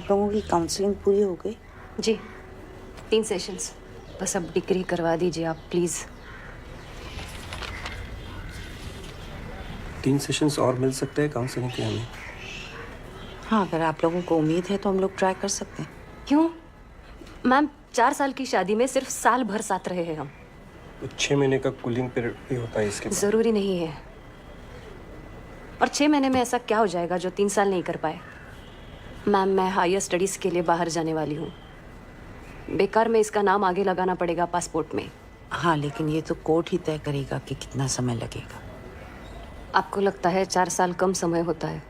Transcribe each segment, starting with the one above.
आप लोगों की काउंसलिंग पूरी हो गई? जी 3 सेशंस, बस अब डिग्री करवा दीजिए आप प्लीज़। 3 सेशंस और मिल सकते हैं काउंसलिंग के हमें? हाँ, अगर आप लोगों को उम्मीद है तो हम लोग ट्राई कर सकते हैं। क्यों मैम, 4 साल की शादी में सिर्फ साल भर साथ रहे हैं हम। तो 6 महीने का कूलिंग पीरियड भी होता है इसके बाद? जरूरी नहीं है। और 6 महीने में ऐसा क्या हो जाएगा जो 3 साल नहीं कर पाए? मैम, मैं हायर स्टडीज के लिए बाहर जाने वाली हूँ। बेकार में इसका नाम आगे लगाना पड़ेगा पासपोर्ट में। हाँ, लेकिन ये तो कोर्ट ही तय करेगा कि कितना समय लगेगा। आपको लगता है 4 साल कम समय होता है?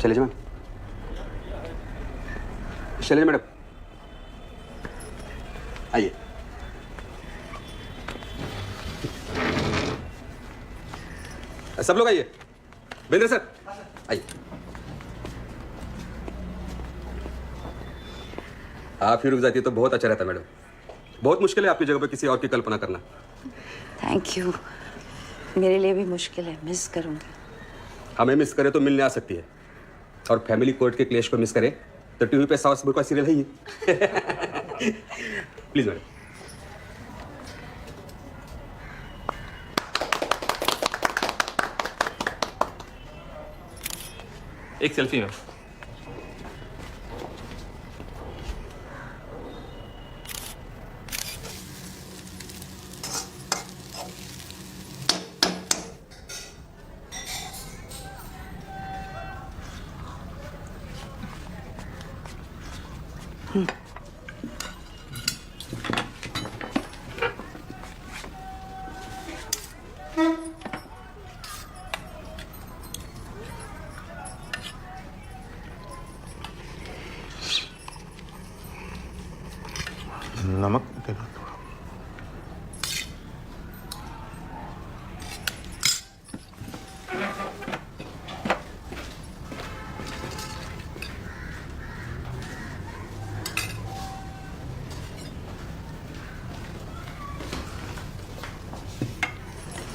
शैलेजा मैम, शैलेजा मैडम आइए। सब लोग आइए। बेंद्र सर आइए। आप ही रुक जाती तो बहुत अच्छा रहता मैडम। बहुत मुश्किल है आपकी जगह पर किसी और की कल्पना करना। Thank you. मेरे लिए भी मुश्किल है, मिस करूंगी। हमें मिस करे तो मिलने आ सकती है, और फैमिली कोर्ट के क्लेश को मिस करे तो टीवी पे साउथ का सीरियल है ही। Please madam. एक सेल्फी में। नमक देना थोड़ा।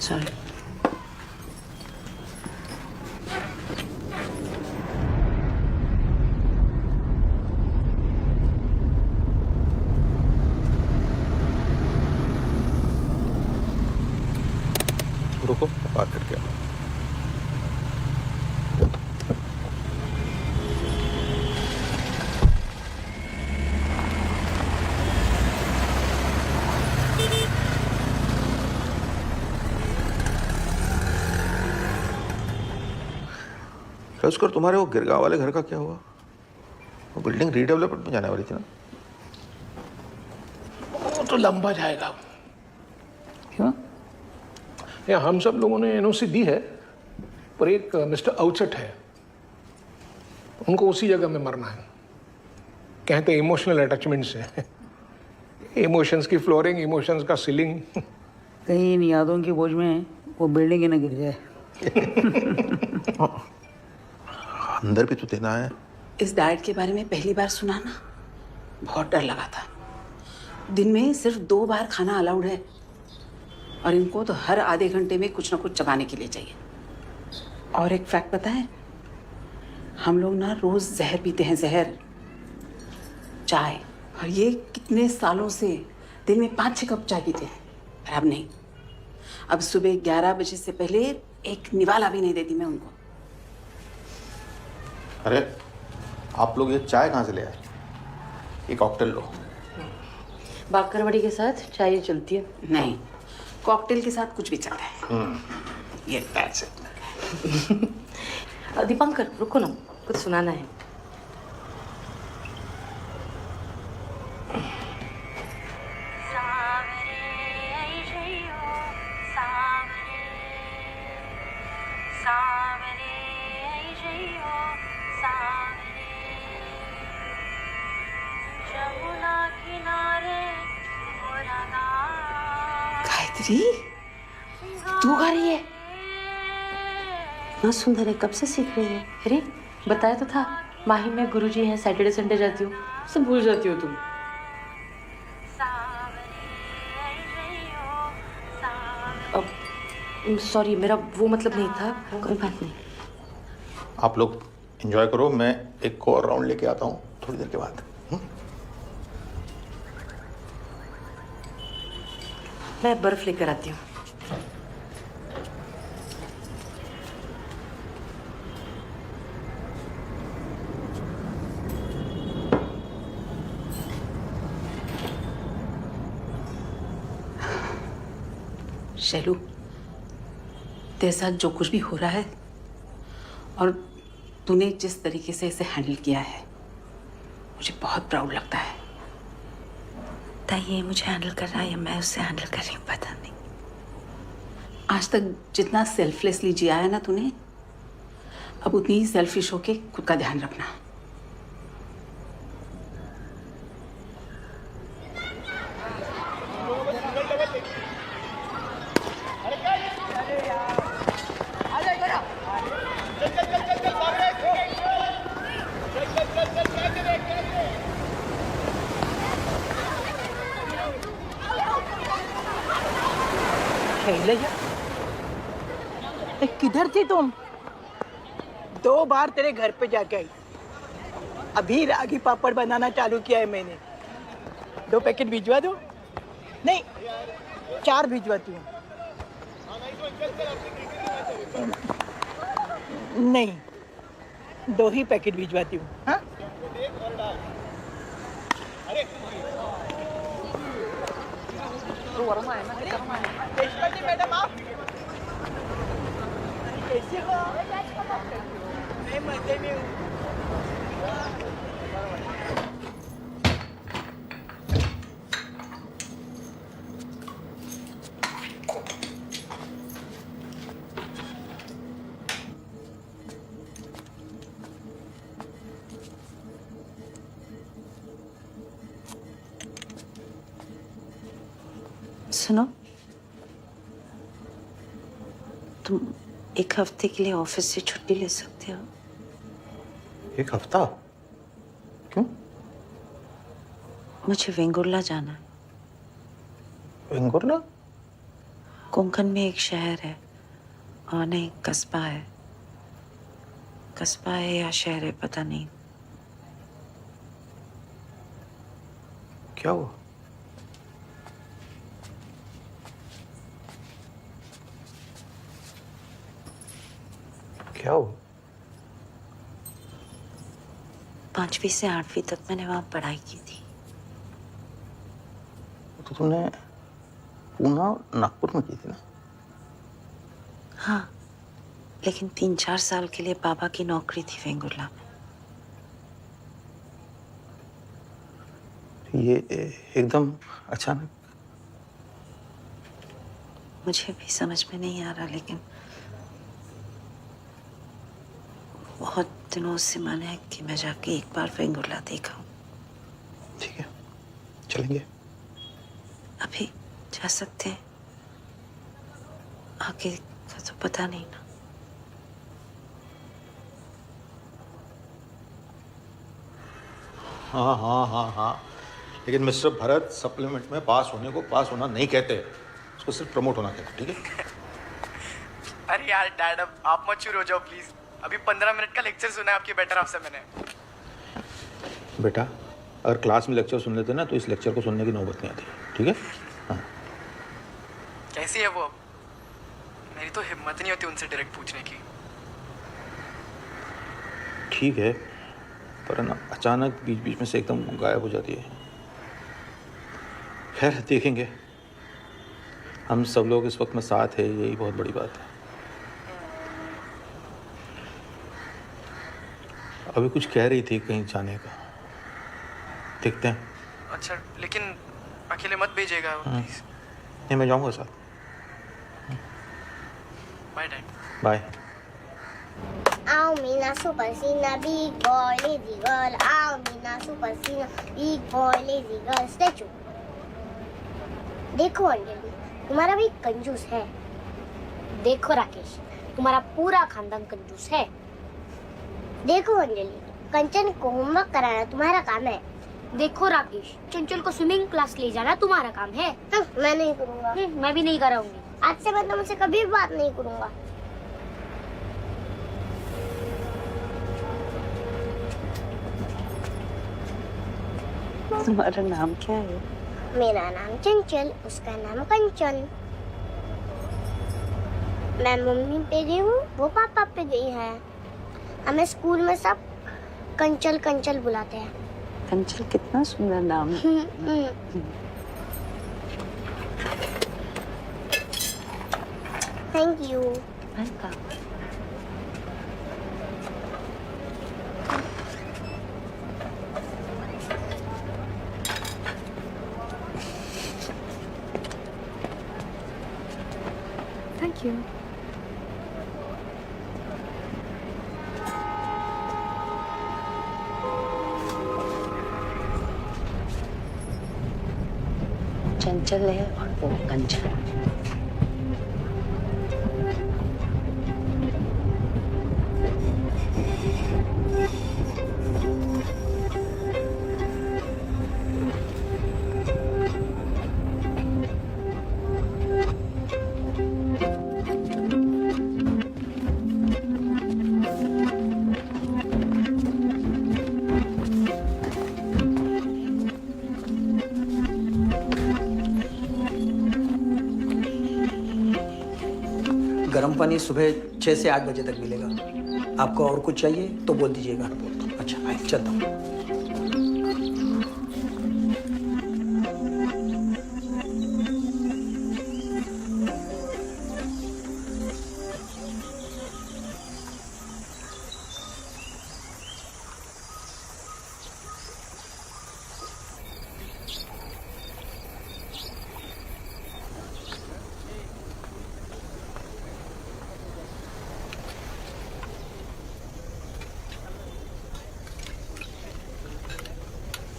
सॉरी। रुको, बात करके आओ। रजकर, तुम्हारे वो गिरगांव वाले घर का क्या हुआ? वो बिल्डिंग रीडेवलपमेंट में जाने वाली थी ना? वो तो लंबा जाएगा। क्यों? या हम सब लोगों ने एनओसी दी है, पर एक मिस्टर आउचट है, उनको उसी जगह में मरना है। कहते इमोशनल अटैचमेंट से। इमोशंस की फ्लोरिंग, इमोशंस का सीलिंग। कहीं इन यादों की बोझ में वो बिल्डिंग ही ना गिर जाए। अंदर भी तो देना है। इस डाइट के बारे में पहली बार सुना ना, बहुत डर लगा था। दिन में सिर्फ 2 बार खाना अलाउड है, और इनको तो हर आधे घंटे में कुछ ना कुछ चबाने के लिए चाहिए। और एक फैक्ट पता है, हम लोग ना रोज जहर पीते हैं, जहर चाय, और ये कितने सालों से दिन में 5-6 कप चाय पीते हैं। पर अब नहीं, अब सुबह 11 बजे से पहले एक निवाला भी नहीं देती मैं उनको। अरे आप लोग ये चाय कहाँ से ले आए? ये कॉकटेल लो। बाकरवड़ी के साथ चाय चलती है? नहीं, कॉकटेल के साथ कुछ भी चलता है। ये पैसे। दीपांकर रुको ना, कुछ सुनाना है। गायत्री, तू गा रही है? कितना सुंदर है, कब से सीख रही है? अरे बताया तो था, माही में गुरुजी हैं, सैटरडे संडे जाती हूँ, सब भूल जाती हो तुम। अब सॉरी, मेरा वो मतलब नहीं था। कोई बात नहीं। आप लोग एंजॉय करो, मैं एक और राउंड लेके आता हूँ थोड़ी देर के बाद। मैं बर्फ लेकर आती हूँ। शैलू, तेरे साथ जो कुछ भी हो रहा है और तूने जिस तरीके से इसे हैंडल किया है, मुझे बहुत प्राउड लगता है। ये मुझे हैंडल कर रहा है या मैं उससे हैंडल कर रही हूँ, पता नहीं। आज तक जितना सेल्फलेसली जिया है ना तूने, अब उतनी ही सेल्फिश होके खुद का ध्यान रखना। किधर थी तुम? 2 बार तेरे घर पे जाके आई। अभी रागी पापड़ बनाना चालू किया है मैंने। 2 पैकेट भिजवा दो? नहीं, 4 भिजवाती हूँ। नहीं, 2 ही पैकेट भिजवाती हूँ। हाँ? मैडम आप कैसे हो? मैं मजे में हूँ। सुनो, तुम 1 हफ्ते के लिए ऑफिस से छुट्टी ले सकते हो। 1 हफ्ता? क्यों? मुझे वेंगुर्ला जाना है। वेंगुर्ला? कोंकण में एक शहर है, और नहीं, कस्बा है। कस्बा है या शहर है पता नहीं। क्या हुआ? क्या हुआ? 5वीं से 8वीं तक मैंने वहां पढ़ाई की थी। तो तुमने पूना नागपुर में की थी ना? हाँ, लेकिन 3-4 साल के लिए पापा की नौकरी थी वेंगुर्ला में। ये एकदम अचानक? मुझे भी समझ में नहीं आ रहा, लेकिन बहुत दिनों से मन है कि मैं जाके एक बार वेंगुर्ला देखा हूँ। ठीक है, चलेंगे। अभी जा सकते हैं, आगे का तो पता नहीं ना। हाँ हाँ हाँ हाँ, लेकिन मिस्टर भरत, सप्लीमेंट में पास होने को पास होना नहीं कहते, उसको सिर्फ प्रमोट होना कहते, ठीक है? अरे यार डैड, अब आप मत शुरू हो जाओ प्लीज। अभी 15 मिनट का लेक्चर सुना है आपके बेटर हाफ से मैंने। बेटा, अगर क्लास में लेक्चर सुन लेते ना तो इस लेक्चर को सुनने की नौबत नहीं आती, ठीक है? हाँ। कैसी है वो? मेरी तो हिम्मत नहीं होती उनसे डायरेक्ट पूछने की। ठीक है, पर ना अचानक बीच बीच में से एकदम गायब हो जाती है। खैर, देखेंगे। हम सब लोग इस वक्त में साथ है, यही बहुत बड़ी बात है। अभी कुछ कह रही थी कहीं जाने का, देखते हैं। अच्छा, लेकिन अकेले मत भेजिएगा प्लीज। नहीं, मैं जाऊंगा साथ। Bye dad. Bye. Ao mina super sina big boy lazy girl. Ao mina super sina big boy lazy girl. Statue. देखो अंजलि, तुम्हारा भी कंजूस है। देखो राकेश, तुम्हारा पूरा खानदान कंजूस है। देखो अंजलि, कंचन को होमवर्क कराना तुम्हारा काम है। देखो राकेश, चंचल को स्विमिंग क्लास ले जाना तुम्हारा काम है। मैं नहीं करूँगा। मैं भी नहीं कराऊंगी। आज से मैं तुमसे कभी भी बात नहीं करूँगा। तुम्हारा नाम क्या है? मेरा नाम चंचल, उसका नाम कंचन। मैं मम्मी पे गई हूँ, वो पापा पे गई है। हमें स्कूल में सब कंचल कंचल बुलाते हैं। कंचल कितना सुंदर नाम है। Thank you. Welcome. Thank you. चंचल है और वो कंचन। गर्म पानी सुबह 6 से 8 बजे तक मिलेगा। आपको और कुछ चाहिए तो बोल दीजिएगा। अच्छा, आइए चलता हूँ।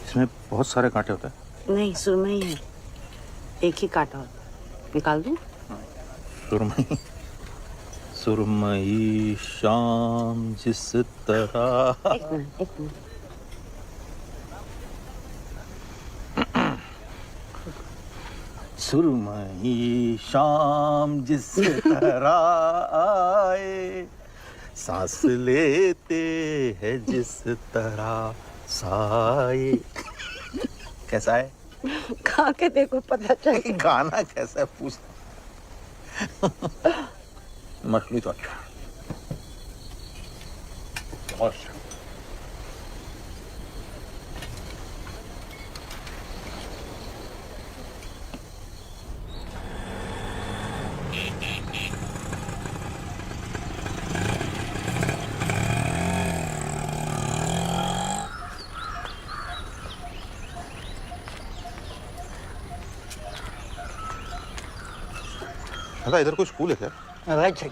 इसमें बहुत सारे कांटे होते हैं। नहीं, सुरमई है, एक ही कांटा होता है। निकाल दूं? सुरमई, सुरमई शाम जिस तरह। एक मिनट, एक मिनट। सुरमई शाम जिस तरह आए, सांस लेते हैं जिस तरह साए। कैसा है? खा के देखो, पता चलेगा। गाना कैसा है पूछ। मछली तो अच्छा, बहुत अच्छा। अला, इधर कोई स्कूल है क्या? Right side.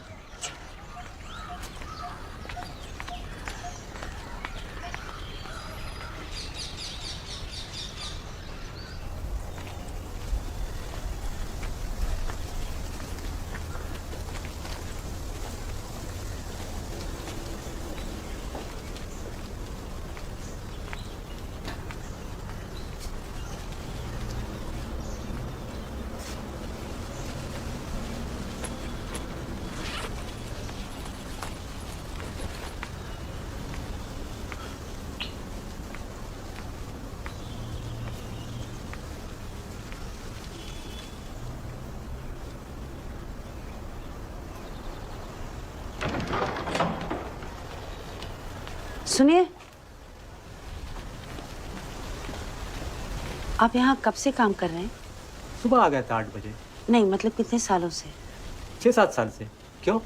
सुनिए, आप यहाँ कब से काम कर रहे हैं? सुबह आ गया था 8 बजे। नहीं, मतलब कितने सालों से? 6-7 साल से। क्यों?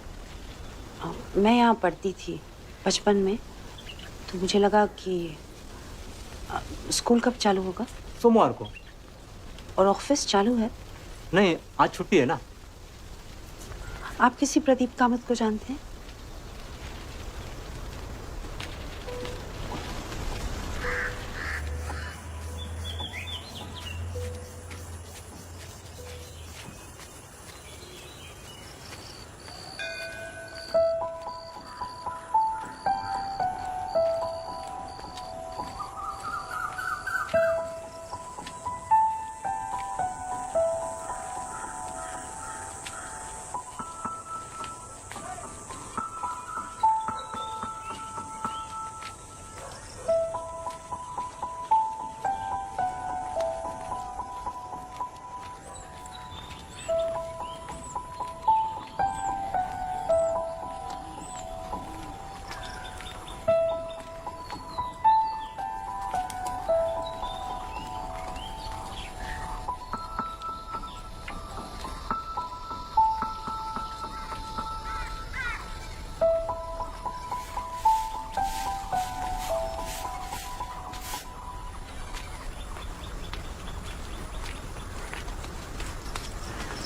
मैं यहाँ पढ़ती थी बचपन में, तो मुझे लगा कि स्कूल कब चालू होगा? सोमवार को। और ऑफिस चालू है? नहीं, आज छुट्टी है ना। आप किसी प्रदीप कामत को जानते हैं?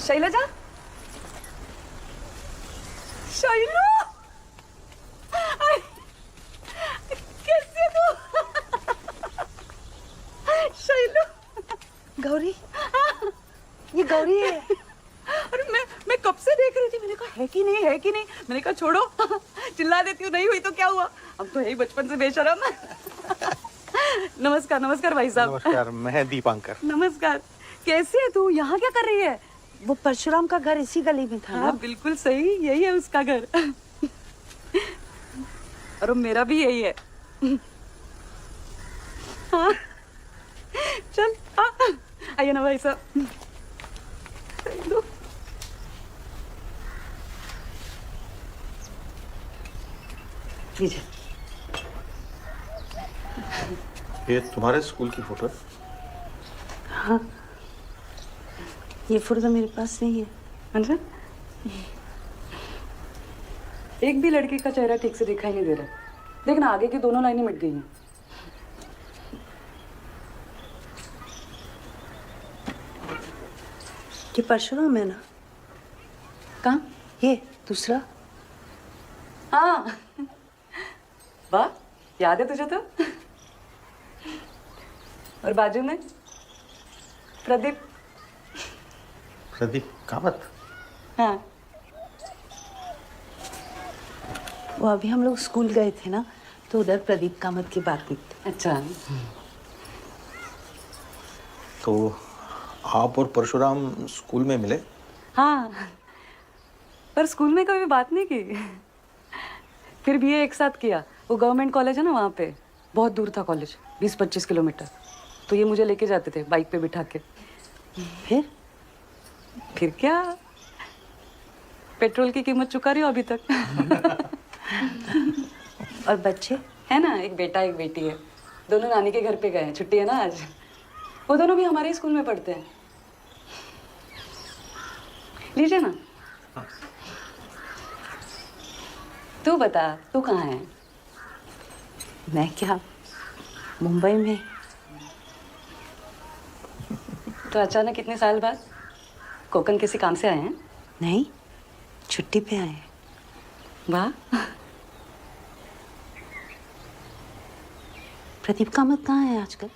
शैलजा, शैलू, कैसे तू? शैलू, गौरी, ये गौरी है। अरे मैं कब से देख रही थी, मैंने कहा है कि नहीं, है कि नहीं। मैंने कहा छोड़ो, चिल्ला देती हूँ, नहीं हुई तो क्या हुआ, अब तो है ही बचपन से बेशरम। नमस्कार नमस्कार भाई साहब। नमस्कार, मैं दीपांकर। नमस्कार, कैसी है तू, यहाँ क्या कर रही है? वो परशुराम का घर इसी गली में था ना? हाँ बिल्कुल सही, यही है उसका घर। और मेरा भी यही है। हाँ चल, आइए ना भाई साहब। लीजिए। ये तुम्हारे स्कूल की फोटो? हाँ, ये फोटो तो मेरे पास नहीं है। अच्छा, एक भी लड़की का चेहरा ठीक से दिखाई नहीं दे रहा। देखना आगे की दोनों लाइनें मिट गई हैं। ये परशुराम है ना? कहाँ? ये दूसरा। हाँ, वाह, याद है तुझे तो। और बाजू में प्रदीप। प्रदीप कामत? हाँ, वो अभी हम लोग स्कूल गए थे ना, तो उधर प्रदीप कामत की बात हुई थी। अच्छा, तो आप और परशुराम स्कूल में मिले? हाँ, पर स्कूल में कभी बात नहीं की। फिर बीए एक साथ किया। वो गवर्नमेंट कॉलेज है ना, वहाँ पे बहुत दूर था कॉलेज, 20-25 किलोमीटर। तो ये मुझे लेके जाते थे बाइक पे बिठा के। फिर क्या, पेट्रोल की कीमत चुका रही हो अभी तक। और बच्चे है ना, एक बेटा एक बेटी है। दोनों नानी के घर पे गए हैं, छुट्टी है ना आज। वो दोनों भी हमारे स्कूल में पढ़ते हैं। लीजिए ना। तू बता, तू कहाँ है? मैं क्या, मुंबई में। तो अचानक इतने साल बाद कोकण किसी काम से आए हैं? नहीं, छुट्टी पे आए हैं। वाह। प्रदीप कामत कहाँ है आजकल?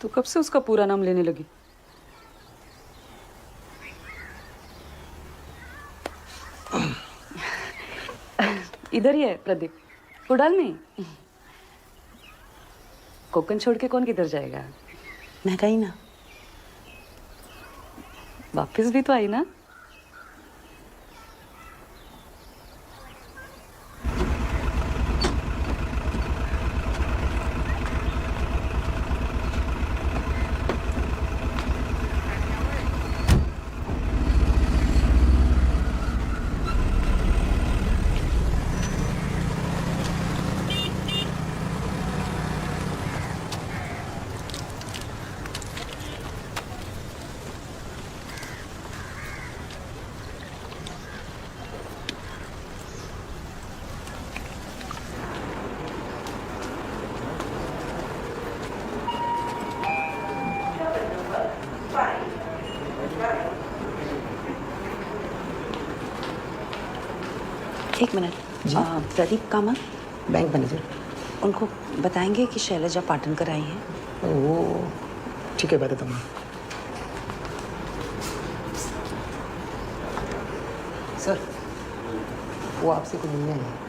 तू कब से उसका पूरा नाम लेने लगी? इधर ही है प्रदीप, कुडाल में। कोकण छोड़ के कौन किधर जाएगा? मैं गई ना। वापस भी तो आई ना। एक minute, Pradeep Kamat bank manager. उनको बताएंगे कि शैलजा पाटनकर आई हैं? वो ठीक है, बताता हूँ। सर, वो आपसे को मिलने आए हैं।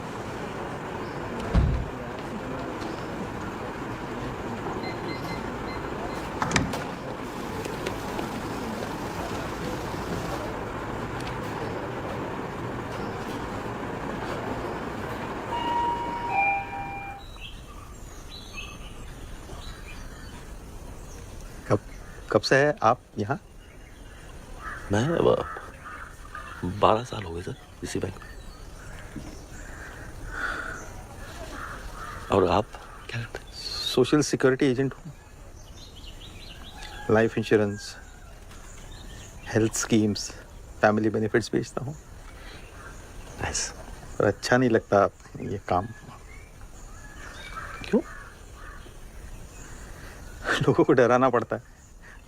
कब से है आप यहाँ? मैं 12 साल हो गए सर इसी बैंक में। और आप क्या करते हैं? सोशल सिक्योरिटी एजेंट हूँ। Life insurance, health schemes, family benefits बेचता हूँ। पर अच्छा नहीं लगता ये काम। क्यों? लोगों को डराना पड़ता है,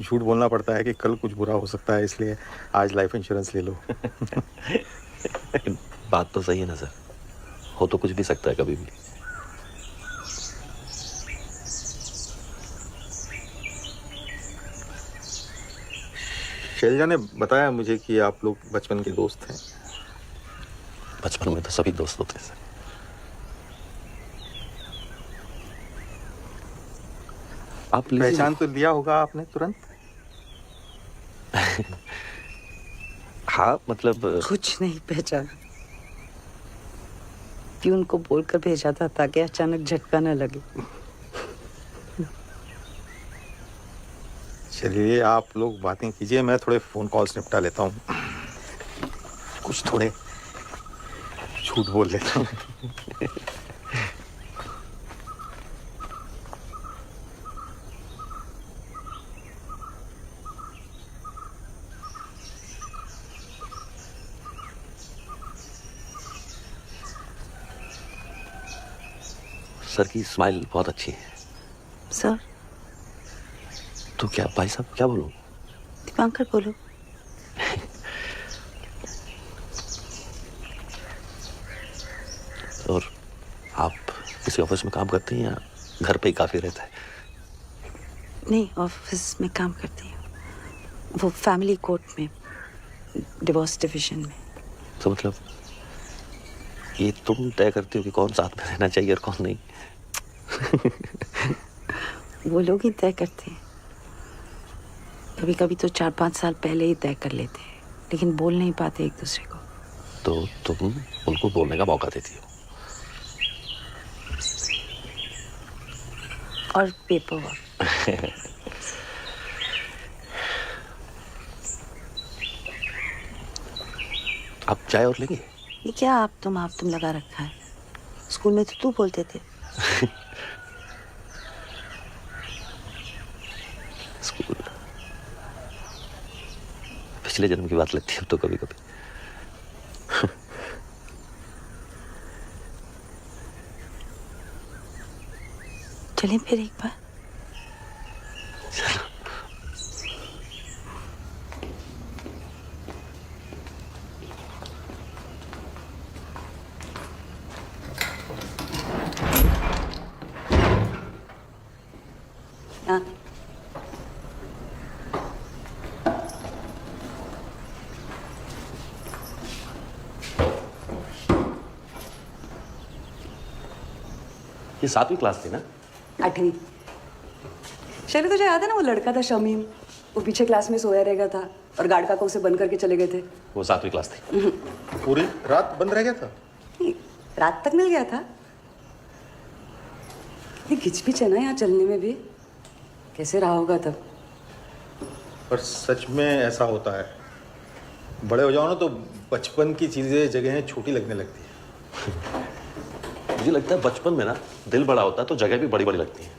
झूठ बोलना पड़ता है कि कल कुछ बुरा हो सकता है, इसलिए आज लाइफ इंश्योरेंस ले लो। बात तो सही है ना सर, हो तो कुछ भी सकता है कभी भी। शैलजा ने बताया मुझे कि आप लोग बचपन के दोस्त हैं। बचपन में तो सभी दोस्त होते हैं सर। आप पहचान तो लिया होगा आपने तुरंत? हाँ मतलब कुछ नहीं पहचाना, प्यून को बोलकर भेजा था ताकि अचानक झटका न लगे। चलिए आप लोग बातें कीजिए, मैं थोड़े फोन कॉल्स निपटा लेता हूँ, कुछ थोड़े झूठ बोल लेता हूँ। सर की स्माइल बहुत अच्छी है। सर? तो क्या भाई साहब क्या बोलूं? दीपांकर बोलो। और आप किसी ऑफिस में काम करती हैं या घर पे ही काफी रहता है? नहीं, ऑफिस में काम करती हूँ, वो फैमिली कोर्ट में, डिवोर्स डिवीजन में। तो मतलब ये तुम तय करती हो कि कौन साथ में रहना चाहिए और कौन नहीं? वो लोग ही तय करते हैं, कभी कभी तो 4-5 साल पहले ही तय कर लेते हैं, लेकिन बोल नहीं पाते एक दूसरे को। तो तुम उनको बोलने का मौका देती हो? और पेपर वर्क। आप चाय और लेंगे? ये क्या आप तुम लगा रखा है? स्कूल में तो तू बोलते थे। स्कूल पिछले जन्म की बात लगती है तो कभी कभी। चलें फिर एक बार। हाँ। ये 7वीं क्लास थी ना? 8वीं। शैली तुझे याद है ना वो लड़का था शमीम, वो पीछे क्लास में सोया रहेगा था और गार्ड काका उसे बंद करके चले गए थे। वो 7वीं क्लास थी। पूरी रात बंद रह गया था? रात तक मिल गया था। ये घिचपिच है ना यहाँ चलने में भी, कैसे रहा होगा तब। पर सच में ऐसा होता है, बड़े हो जाओ ना तो बचपन की चीजें जगहें छोटी लगने लगती है। मुझे लगता है बचपन में ना दिल बड़ा होता है तो जगह भी बड़ी बड़ी लगती है।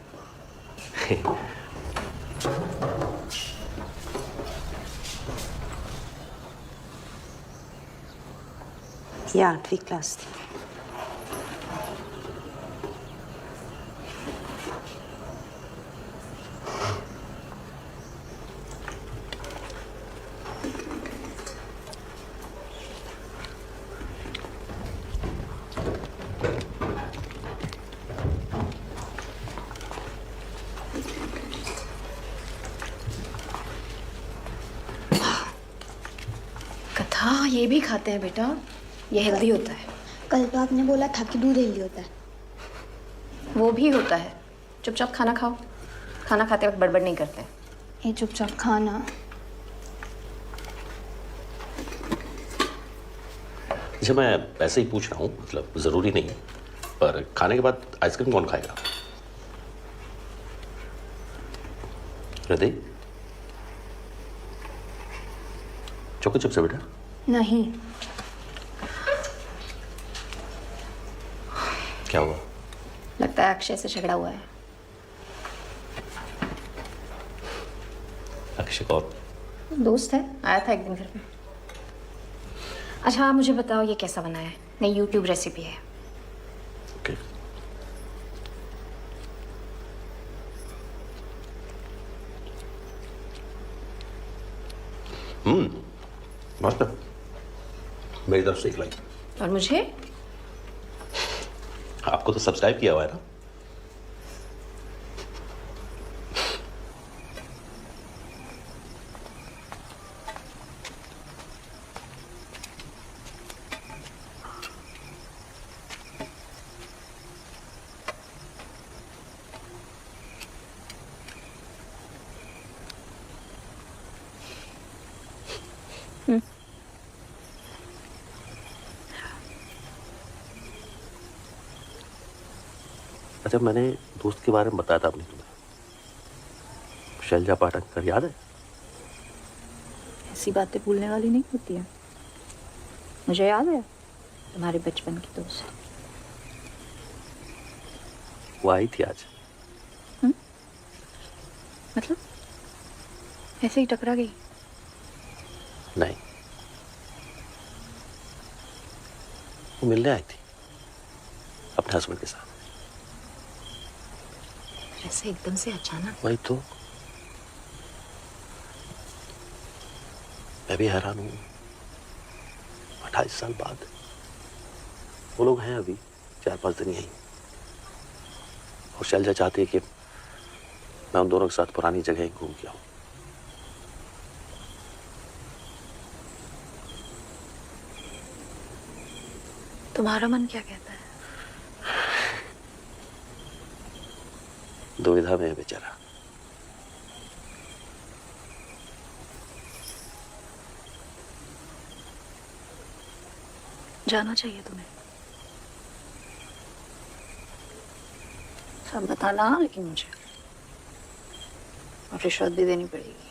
ये 8वीं क्लास थी। कथा ये भी खाते हैं बेटा, ये हेल्दी होता है। कल तो आपने बोला था कि दूध हेल्दी होता है। वो भी होता है। चुपचाप खाना खाओ, खाना खाते वक्त बड़बड़ नहीं करते। ये चुपचाप खाना। अच्छा मैं ऐसे ही पूछ रहा हूँ, मतलब जरूरी नहीं है, पर खाने के बाद आइसक्रीम कौन खाएगा? हृदय चोको चिप्स है बेटा? नहीं। क्या हुआ? लगता है अक्षय से झगड़ा हुआ है। अक्षय कौन? दोस्त है, आया था एक दिन घर पे। अच्छा मुझे बताओ ये कैसा बना है? नई यूट्यूब रेसिपी है। ओके। मस्त है। मेरी तरफ से एक लाइक। और मुझे? आपको तो सब्सक्राइब किया हुआ है ना। अच्छा, मैंने दोस्त के बारे में बताया था अपने तुम्हें, शैलजा पाठक कर, याद है? ऐसी बातें भूलने वाली नहीं होती है। मुझे याद है तुम्हारे बचपन की दोस्त। वो आई थी आज। मतलब ऐसे ही टकरा गई? नहीं, वो मिलने आई थी अपने हस्बैंड के साथ। ऐसे एकदम से अचानक? वही तो, मैं भी हैरान हूँ। 28 साल बाद वो लोग हैं अभी 4-5 दिन यहीं, और शैलजा चाहती है कि मैं उन दोनों के साथ पुरानी जगह घूम के आऊं। तुम्हारा मन क्या कहता है? दुविधा में है बेचारा। जाना चाहिए तुम्हें। सब बताना लेकिन मुझे, और रिश्वत भी देनी पड़ेगी।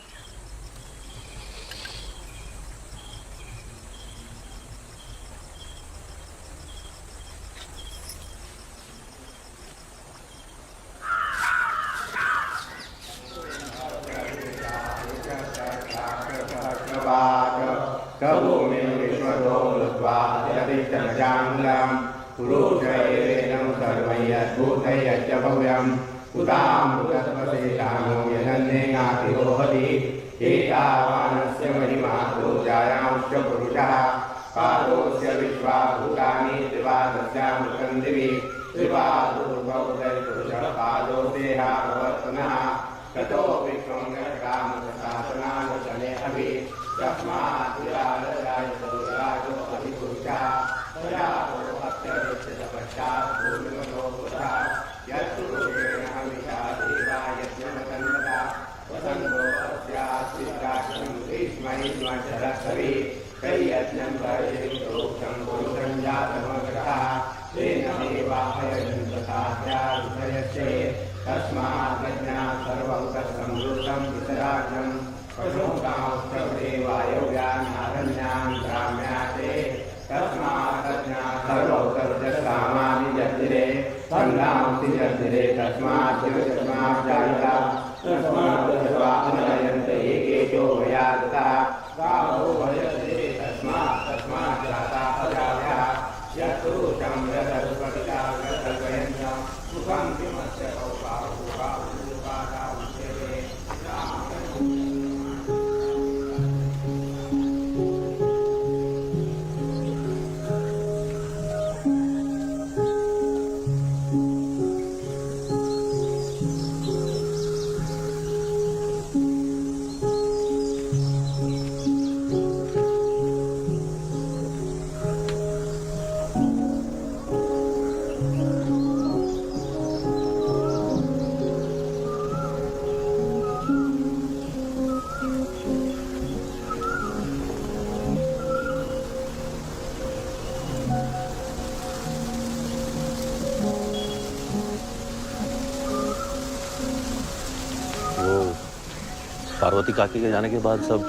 पार्वती काकी के जाने के बाद सब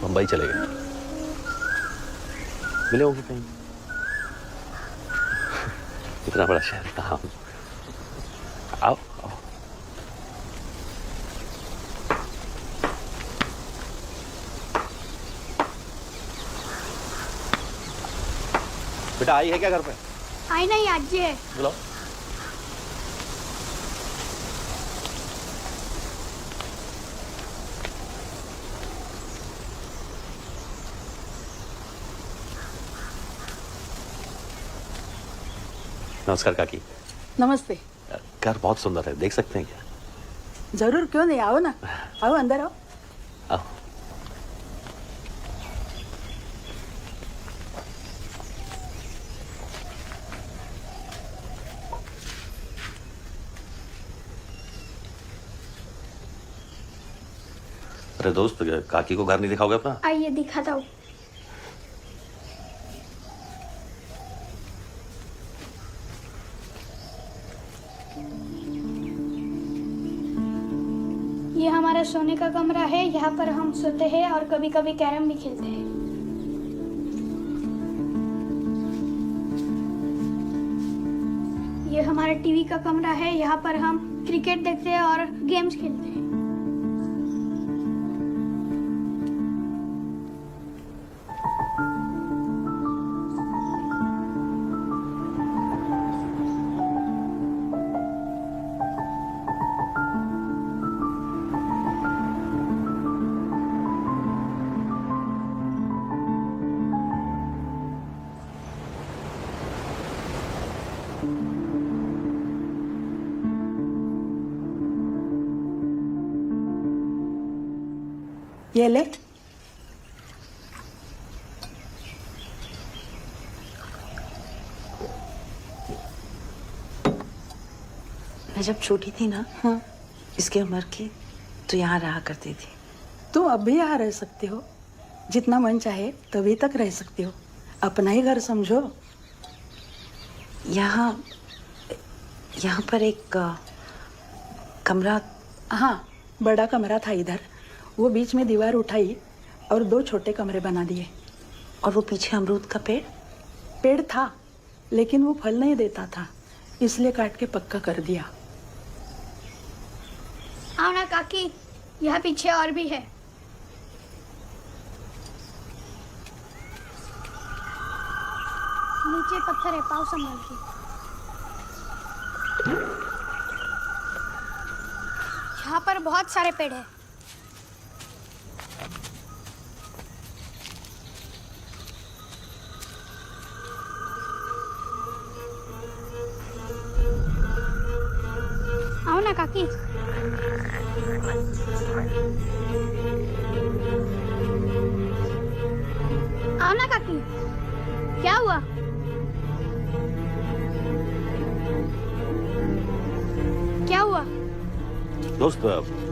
मुंबई चले गए। मिले होंगे कहीं। इतना बड़ा शहर कहाँ। आओ आओ। बेटा आई है क्या घर पे? आई नहीं, आज है। बुलाओ। नमस्कार काकी। नमस्ते। घर बहुत सुंदर है, देख सकते हैं क्या? जरूर, क्यों नहीं, आओ ना, आओ अंदर आओ। आओ। अरे दोस्त, काकी को घर नहीं दिखाओगे अपना? आइए दिखाता हूँ। ये हमारा सोने का कमरा है, यहाँ पर हम सोते हैं और कभी कभी कैरम भी खेलते हैं। ये हमारा टीवी का कमरा है, यहाँ पर हम क्रिकेट देखते हैं और गेम्स खेलते हैं। ये ले। मैं जब छोटी थी ना, हाँ, इसकी उम्र की, तो यहाँ रहा करती थी। तुम अब भी यहाँ रह सकते हो, जितना मन चाहे तभी तक रह सकते हो, अपना ही घर समझो। यहाँ पर एक कमरा, हाँ, बड़ा कमरा था इधर, वो बीच में दीवार उठाई और 2 छोटे कमरे बना दिए। और वो पीछे अमरूद का पेड़ था, लेकिन वो फल नहीं देता था, इसलिए काट के पक्का कर दिया। आओ ना काकी, यहाँ पीछे और भी है। नीचे पत्थर है, पाँव संभाल के। यहाँ पर बहुत सारे पेड़ हैं। आओ ना काकी। आओ ना काकी। क्या हुआ? क्या हुआ? दोस्त,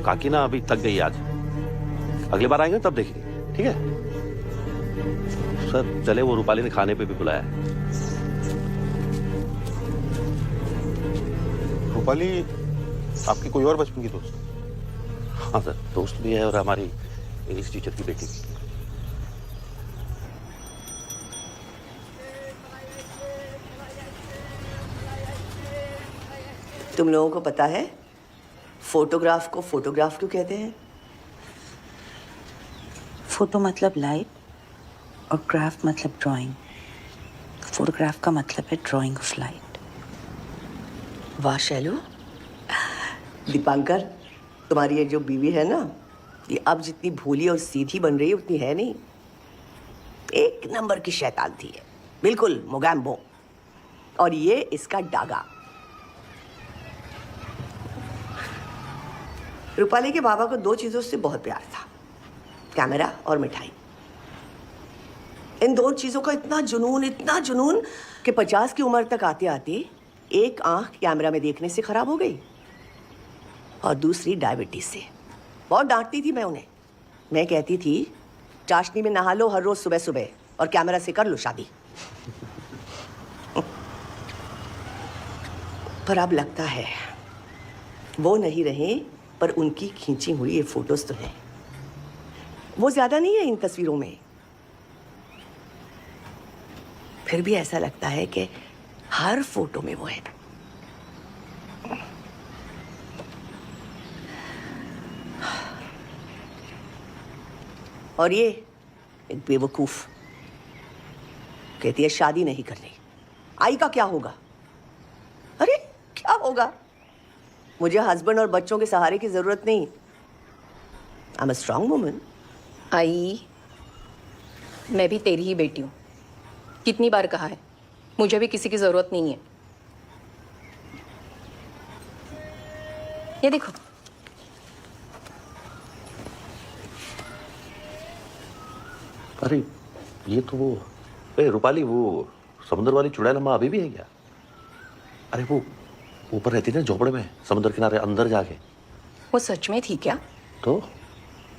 काकी ना अभी थक गई आज, अगली बार आएंगे तब देखेंगे, ठीक है? सर चले, वो रूपाली ने खाने पे भी बुलाया है। रूपाली आपकी कोई और बचपन की दोस्त? हाँ सर, दोस्त भी है और हमारी इंग्लिश टीचर की बेटी भी। तुम लोगों को पता है फोटोग्राफ को फोटोग्राफ क्यों कहते हैं? फोटो मतलब लाइट और ग्राफ मतलब ड्राइंग। फोटोग्राफ का मतलब है ड्राइंग ऑफ लाइट। वाह शैलू। दीपांकर, तुम्हारी ये जो बीवी है ना, ये अब जितनी भोली और सीधी बन रही है उतनी है नहीं। एक नंबर की शैतान थी है, बिल्कुल मोगैम्बो। और ये इसका डागा। रूपाली के बाबा को 2 चीजों से बहुत प्यार था, कैमरा और मिठाई। इन 2 चीजों का इतना जुनून कि 50 की उम्र तक आते आते एक आंख कैमरा में देखने से खराब हो गई और दूसरी डायबिटीज से। बहुत डांटती थी मैं उन्हें। मैं कहती थी चाशनी में नहा लो हर रोज सुबह सुबह और कैमरा से कर लो शादी। पर अब लगता है वो नहीं रहे, पर उनकी खींची हुई ये फोटोज तो हैं। वो ज्यादा नहीं है इन तस्वीरों में, फिर भी ऐसा लगता है कि हर फोटो में वो है। और ये एक बेवकूफ कहती है शादी नहीं करनी। आई का क्या होगा? अरे क्या होगा? मुझे हस्बैंड और बच्चों के सहारे की जरूरत नहीं। I am a strong woman. I, मैं भी तेरी ही बेटी हूँ। कितनी बार कहा है, मुझे भी किसी की जरूरत नहीं है। ये देखो। अरे ये तो वो, रूपाली, वो समुद्र वाली चुड़ैल अम्मा अभी भी है क्या? अरे वो ऊपर रहती ना झोपड़े में, समुद्र किनारे अंदर जाके। वो सच में थी क्या? तो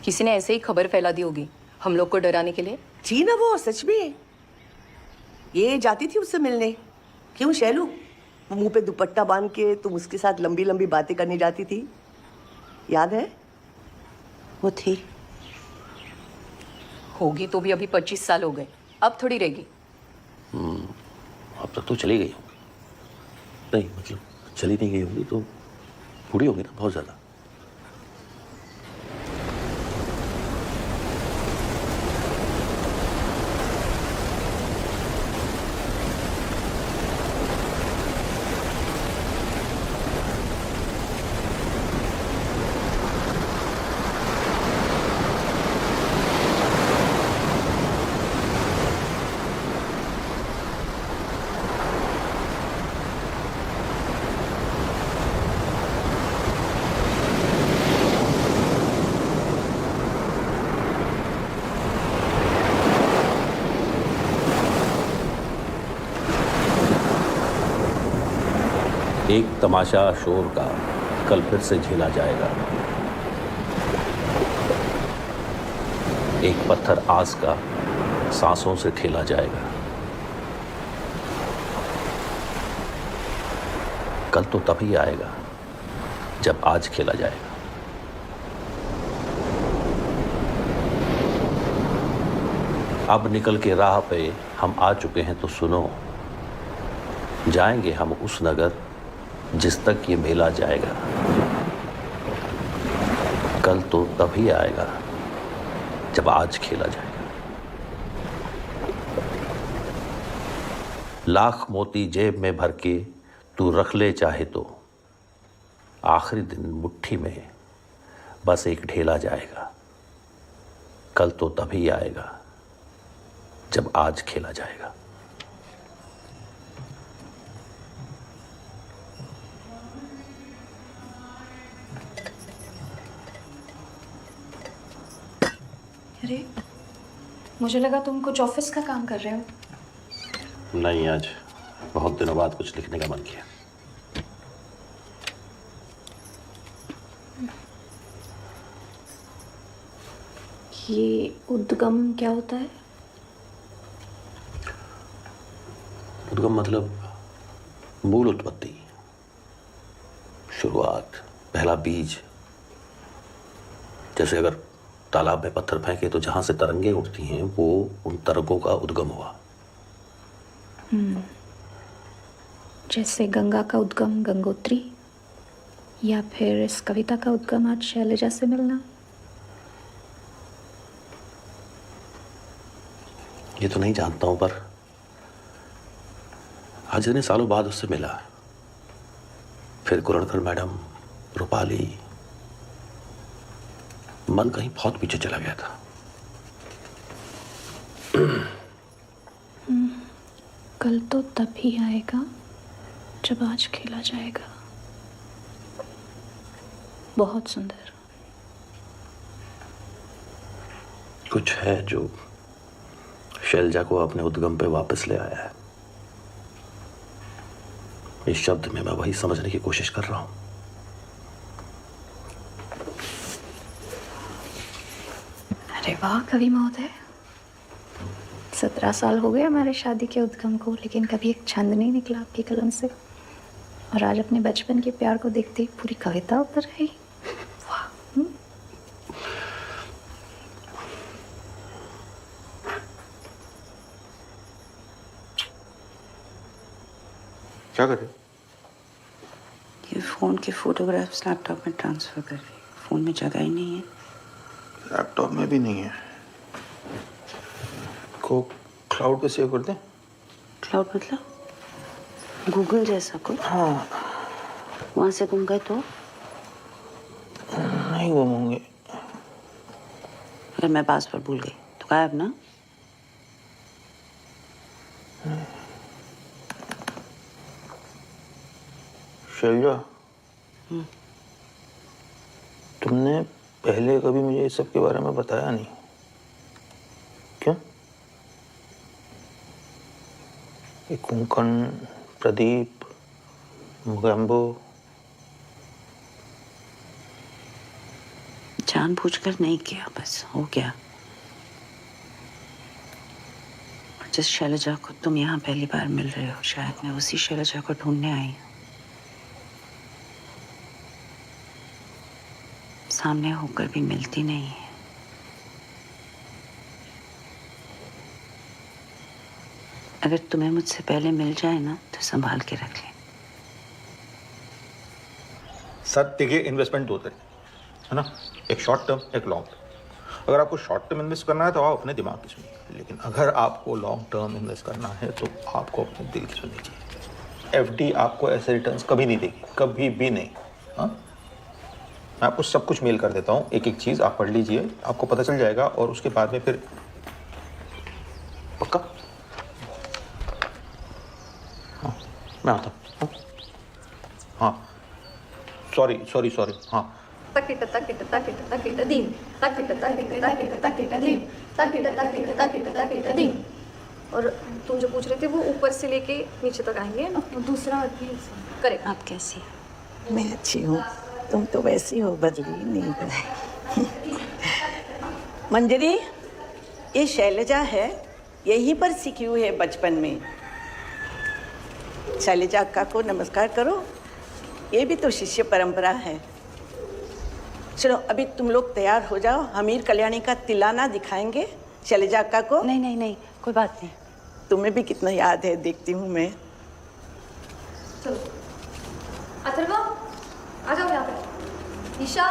किसी ने ऐसे ही खबर फैला दी होगी हम लोग को डराने के लिए। थी ना वो, सच में। ये जाती थी उससे मिलने। क्यों शैलू, वो मुंह पे दुपट्टा बांध के तुम उसके साथ लंबी लंबी बातें करने जाती थी, याद है? वो थी। होगी तो भी अभी 25 साल हो गए, अब थोड़ी रहेगी। अब तक तो चली गई होंगी। नहीं मतलब चली नहीं गई होंगी तो बूढ़ी होगी ना बहुत ज्यादा। एक तमाशा शोर का कल फिर से झेला जाएगा। एक पत्थर आस का सांसों से खेला जाएगा। कल तो तभी आएगा जब आज खेला जाएगा। अब निकल के राह पे हम आ चुके हैं तो सुनो, जाएंगे हम उस नगर जिस तक ये मेला जाएगा। कल तो तभी आएगा जब आज खेला जाएगा। लाख मोती जेब में भर के तू रख ले चाहे तो, आखिरी दिन मुट्ठी में बस एक ढेला जाएगा। कल तो तभी आएगा जब आज खेला जाएगा। अरे मुझे लगा तुम कुछ ऑफिस का काम कर रहे हो। नहीं, आज बहुत दिनों बाद कुछ लिखने का मन किया। ये उद्गम क्या होता है? उद्गम मतलब मूल उत्पत्ति, शुरुआत, पहला बीज। जैसे अगर तालाब में पत्थर फेंके तो जहां से तरंगे उठती हैं वो उन तरंगों का उद्गम हुआ। जैसे गंगा का उद्गम गंगोत्री, या फिर इस कविता का उद्गम आज शैलजा से मिलना। ये तो नहीं जानता हूं, पर आज इतने सालों बाद उससे मिला। फिर कुरणकर मैडम, रूपाली, मन कहीं बहुत पीछे चला गया था। कल तो तभी आएगा जब आज खेला जाएगा। बहुत सुंदर। कुछ है जो शैलजा को अपने उद्गम पे वापस ले आया है। इस शब्द में मैं वही समझने की कोशिश कर रहा हूं। अरे वाह कवि महोदय, 17 साल हो गए हमारे शादी के उद्गम को, लेकिन कभी एक छंद नहीं निकला आपकी कलम से। और आज अपने बचपन के प्यार को देखते ही पूरी कविता उतर गई। वाह। क्या कर रहे? ये फोन के फोटोग्राफ्स लैपटॉप में ट्रांसफर कर रही। फोन में जगह ही नहीं है। लैपटॉप में भी नहीं है। को क्लाउड पे सेव कर दें? क्लाउड मतलब गूगल जैसा कुछ? हाँ। वहां से गुम गए तो? नहीं गुम होंगे। अगर मैं पासवर्ड भूल गई तो गायब ना? शैलजा, तुमने पहले कभी मुझे इस सब के बारे में बताया नहीं, क्यों? ये कुंकण, प्रदीप, मोगैम्बो, जानबूझकर नहीं किया, बस हो गया। और जिस शैलजा को तुम यहाँ पहली बार मिल रहे हो, शायद मैं उसी शैलजा को ढूंढने आई हूँ। सामने होकर भी मिलती नहीं है। अगर तुम्हें मुझसे पहले मिल जाए ना तो संभाल के रख ले। सर देखिए, इन्वेस्टमेंट दो तरीके है ना, एक शॉर्ट टर्म, एक लॉन्ग टर्म। अगर आपको शॉर्ट टर्म इन्वेस्ट करना है तो आप अपने दिमाग की सुनिए, लेकिन अगर आपको लॉन्ग टर्म इन्वेस्ट करना है तो आपको अपने दिल की सुननी चाहिए। एफडी आपको ऐसे रिटर्न्स कभी नहीं देगी, कभी भी नहीं। हाँ, मैं आपको सब कुछ मेल कर देता हूँ, एक एक चीज़ आप पढ़ लीजिए, आपको पता चल जाएगा। और उसके बाद में फिर पक्का? हाँ, मैं आता हूँ। हाँ, सॉरी सॉरी सॉरी। हाँ, तकिट तकिट तकिट तकिट दीन, तकिट तकिट तकिट तकिट दीन, तकिट तकिट तकिट तकिट दीन। और तुम जो पूछ रहे थे वो ऊपर से लेके नीचे तक आएंगे, दूसरा भी करेक्ट। आप कैसी? मैं अच्छी हूँ, तुम तो वैसी हो, बदली नहीं। मंजरी, ये शैलजा है, यहीं पर सीखी हुई है बचपन में। शैलजा अक्का को नमस्कार करो, ये भी तो शिष्य परंपरा है। चलो अभी तुम लोग तैयार हो जाओ, हमीर कल्याणी का तिलाना दिखाएंगे शैलजा अक्का को। नहीं नहीं नहीं, कोई बात नहीं। तुम्हें भी कितना याद है, देखती हूँ मैं। चलो अथर्वा, आ जाओ यहाँ पे। ईशा,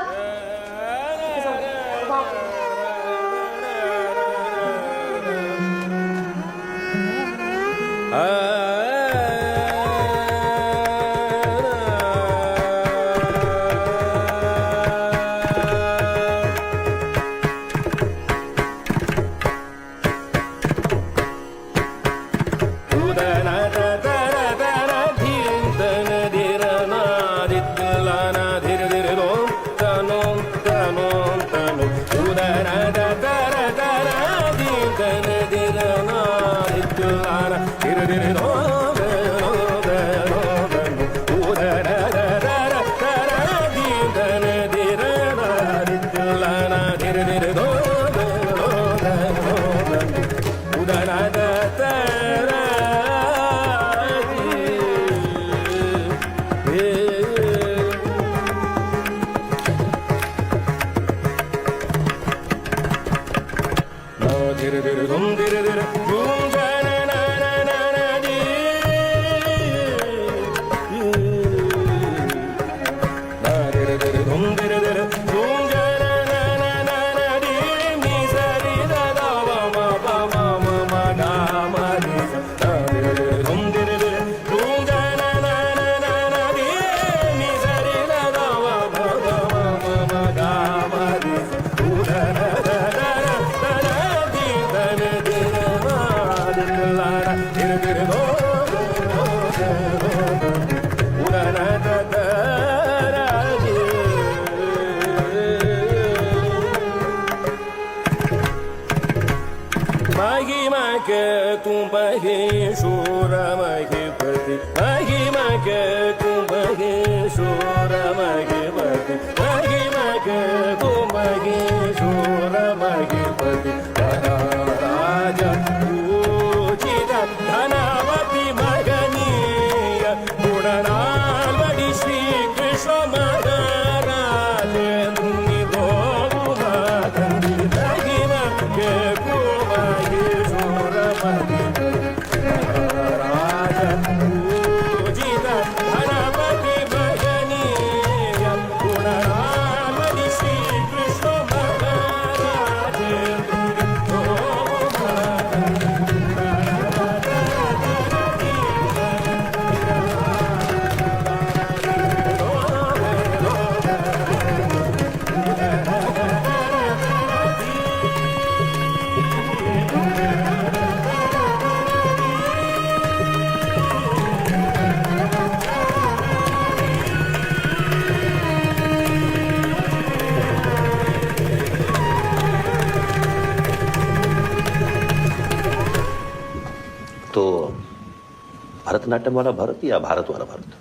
भरतनाट्यम वाला भरत या भारत वाला भरत?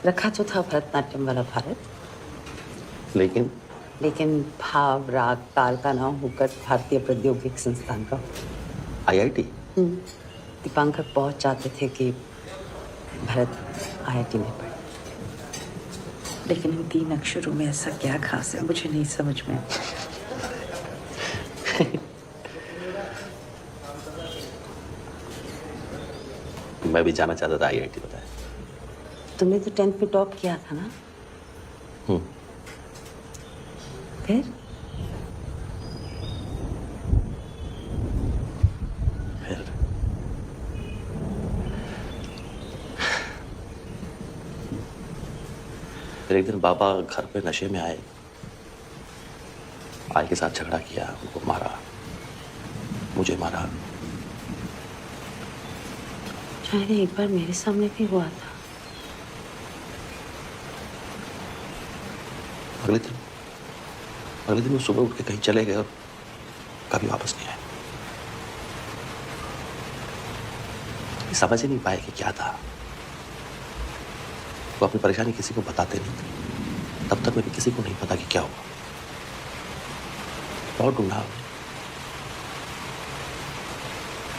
रखा तो था भरतनाट्यम वाला भारत, लेकिन भाव राग ताल का नाम होकर भारतीय प्रौद्योगिकी संस्थान का। IIT? दीपांकर बहुत चाहते थे कि भरत IIT में पढ़े, लेकिन इन 3 अक्षरों में ऐसा क्या खास है मुझे नहीं समझ में। मैं भी जाना चाहता था IIT, बताया। तुमने तो 10th में टॉप किया था ना? फिर फिर एक दिन बाबा घर पे नशे में आए, आई के साथ झगड़ा किया, उनको मारा, मुझे मारा। शायद एक बार मेरे सामने भी हुआ था। अगले दिन वो सुबह उठ के कहीं चले गए और कभी वापस नहीं आए। समझ ही नहीं पाए कि क्या था। वो अपनी परेशानी किसी को बताते नहीं थे। तब तक में भी किसी को नहीं पता कि क्या हुआ। बहुत ढूंढा,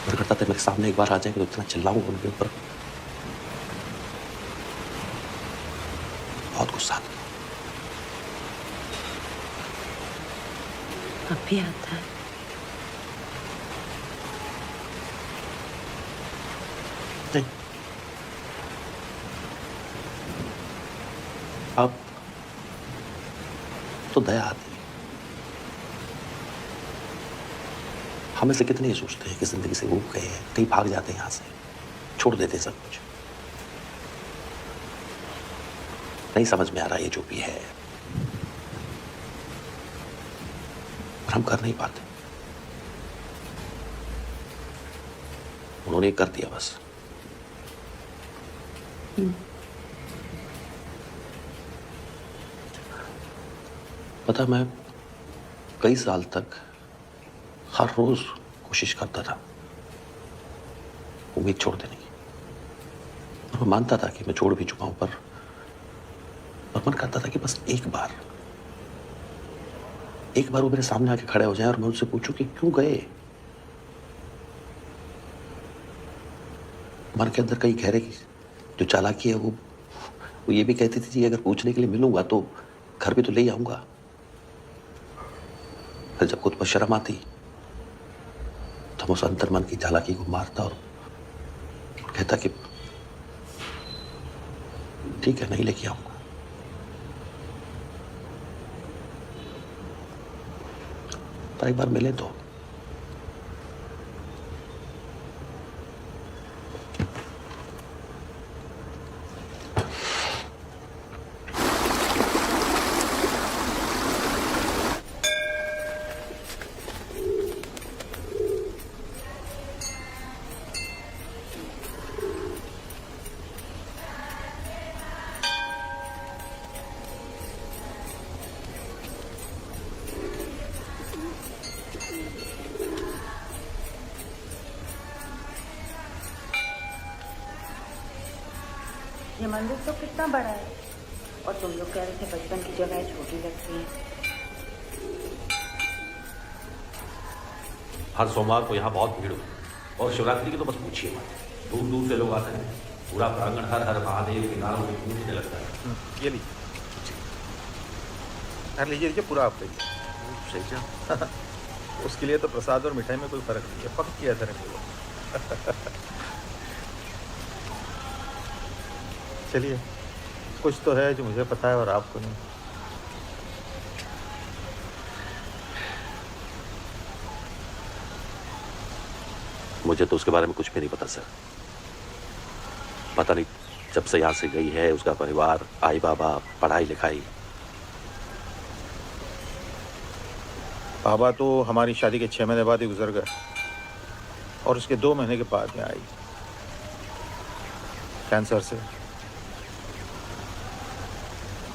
मन करता था मेरे सामने एक बार आ जाएंगे तो इतना चिल्लाऊंगा उनके ऊपर। बहुत गुस्सा आता। अब भी आता है। नहीं, अब तो दया आती है। हमें से कितने ही सोचते हैं कि जिंदगी से ऊब गए हैं, कहीं भाग जाते हैं, यहां से छोड़ देते सब कुछ। नहीं समझ में आ रहा ये जो भी है, पर हम कर नहीं पाते। उन्होंने कर दिया बस। पता, मैं कई साल तक हर रोज कोशिश करता था उम्मीद छोड़ देने की। और मैं मानता था कि मैं छोड़ भी चुका हूं, पर मन करता था कि बस एक बार वो मेरे सामने आके खड़े हो जाए और मैं उनसे पूछूं कि क्यों गए। मन के अंदर कई गहरे की जो चालाकी है वो ये भी कहती थी कि अगर पूछने के लिए मिलूंगा तो घर भी तो ले आऊंगा। फिर जब खुद पर शर्म आती तो उस अंतर मन की चालाकी को मारता और कहता कि ठीक है, नहीं लेके आऊंगा। पर एक बार मिले तो ये मंदिर तो कितना बड़ा है, और तुम लोग कह रहे थे बचपन की जगह छोटी लगती है। हर सोमवार को यहाँ बहुत भीड़ होती है, और शिवरात्रि की तो बस पूछिए मत। दूर दूर से लोग आते हैं, पूरा प्रांगण हर हर महादेव के नारों में गूंजने लगता है। ये लीजिए, लीजिए पूरा आप लीजिए। सही जा। उसके लिए तो प्रसाद और मिठाई में कोई फर्क नहीं है, पक किया था। चलिए, कुछ तो है जो मुझे पता है और आपको नहीं। मुझे तो उसके बारे में कुछ भी नहीं पता सर। पता नहीं जब से यहाँ से गई है उसका परिवार, आई बाबा, पढ़ाई लिखाई। बाबा तो हमारी शादी के 6 महीने बाद ही गुजर गए, और उसके 2 महीने के बाद में आई कैंसर से।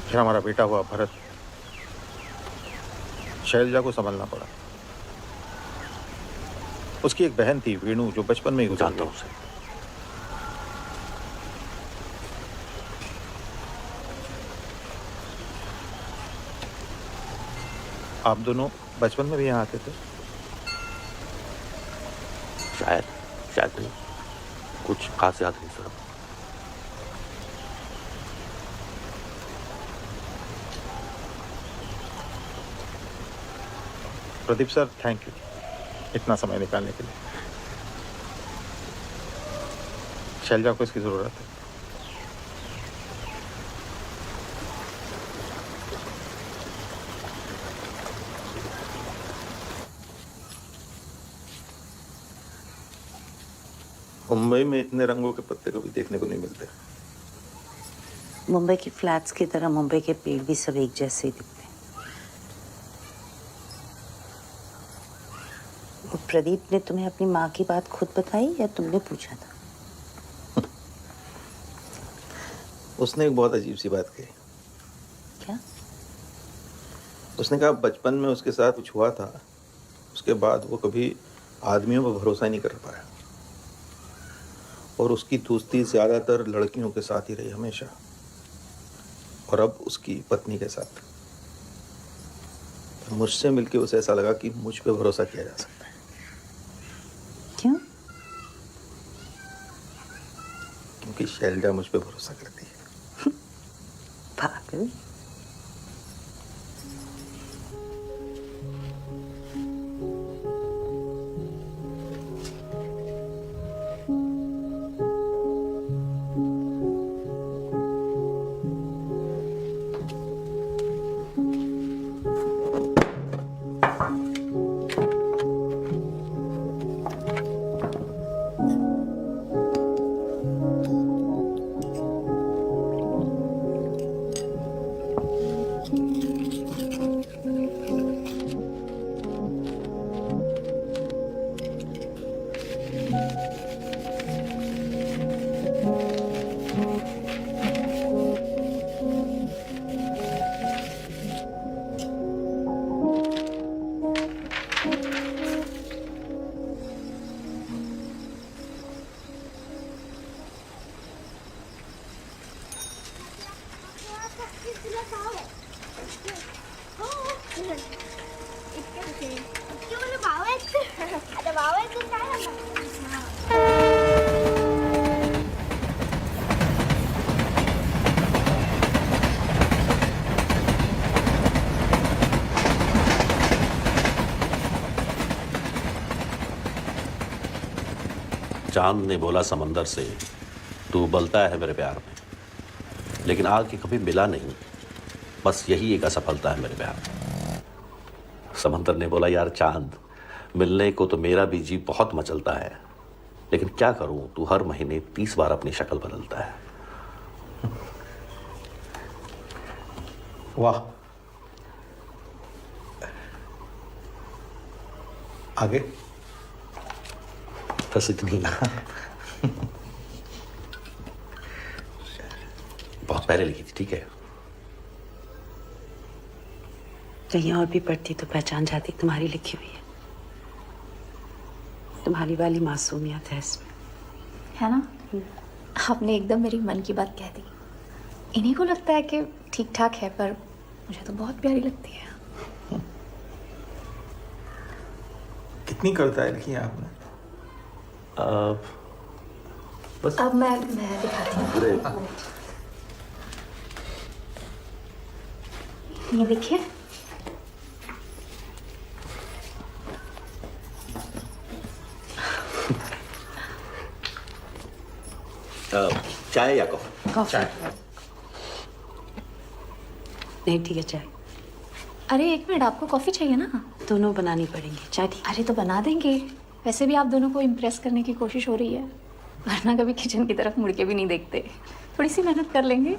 फिर हमारा बेटा हुआ भरत, शैलजा को संभालना पड़ा। उसकी एक बहन थी वीणु, जो बचपन में ही गुजर गई। आप दोनों बचपन में भी यहाँ आते थे? शायद नहीं, कुछ खास याद नहीं sir. Pradeep sir, thank you इतना समय निकालने के लिए। शैलजा को इसकी जरूरत है। मुंबई में इतने रंगों के पत्ते कभी देखने को नहीं मिलते। मुंबई के फ्लैट्स की तरह मुंबई के पेड़ भी सब एक जैसे ही दिखते हैं। प्रदीप ने तुम्हें अपनी माँ की बात खुद बताई या तुमने पूछा था? उसने एक बहुत अजीब सी बात कही। क्या? उसने कहा बचपन में उसके साथ कुछ हुआ था, उसके बाद वो कभी आदमियों पर भरोसा ही नहीं कर पाया और उसकी दोस्ती ज्यादातर लड़कियों के साथ ही रही हमेशा, और अब उसकी पत्नी के साथ। मुझसे मिलके उसे ऐसा लगा कि मुझ पे भरोसा किया जा सकता है। क्यों? क्योंकि शैलजा मुझ पे भरोसा करती है। पागल। चांद ने बोला समंदर से, तू उबलता है मेरे प्यार में, लेकिन आके कभी मिला नहीं। बस यही एक असफलता है मेरे प्यार में। समंदर ने बोला यार चांद, मिलने को तो मेरा भी जी बहुत मचलता है, लेकिन क्या करूं, तू हर महीने 30 बार अपनी शक्ल बदलता है। वाह। आगे बस इतनी। बहुत पहले लिखी थी, ठीक है? कहीं और भी पढ़ती तो पहचान जाती तुम्हारी लिखी हुई है। तुम्हारी वाली मासूमियत है इसमें, है ना? आपने एकदम मेरी मन की बात कह दी। इन्हीं को लगता है कि ठीक ठाक है, पर मुझे तो बहुत प्यारी लगती है। कितनी कविताएं लिखी हैं आपने? बस अब मैं दिखाती हूँ। ये देखिए। चाय या कॉफी? कॉफी। नहीं ठीक है चाय। अरे एक मिनट, आपको कॉफी चाहिए ना? दोनों बनानी पड़ेंगी। चाय ठीक? अरे तो बना देंगे। वैसे भी आप दोनों को इम्प्रेस करने की कोशिश हो रही है, वरना कभी किचन की तरफ मुड़ के भी नहीं देखते। थोड़ी सी मेहनत कर लेंगे।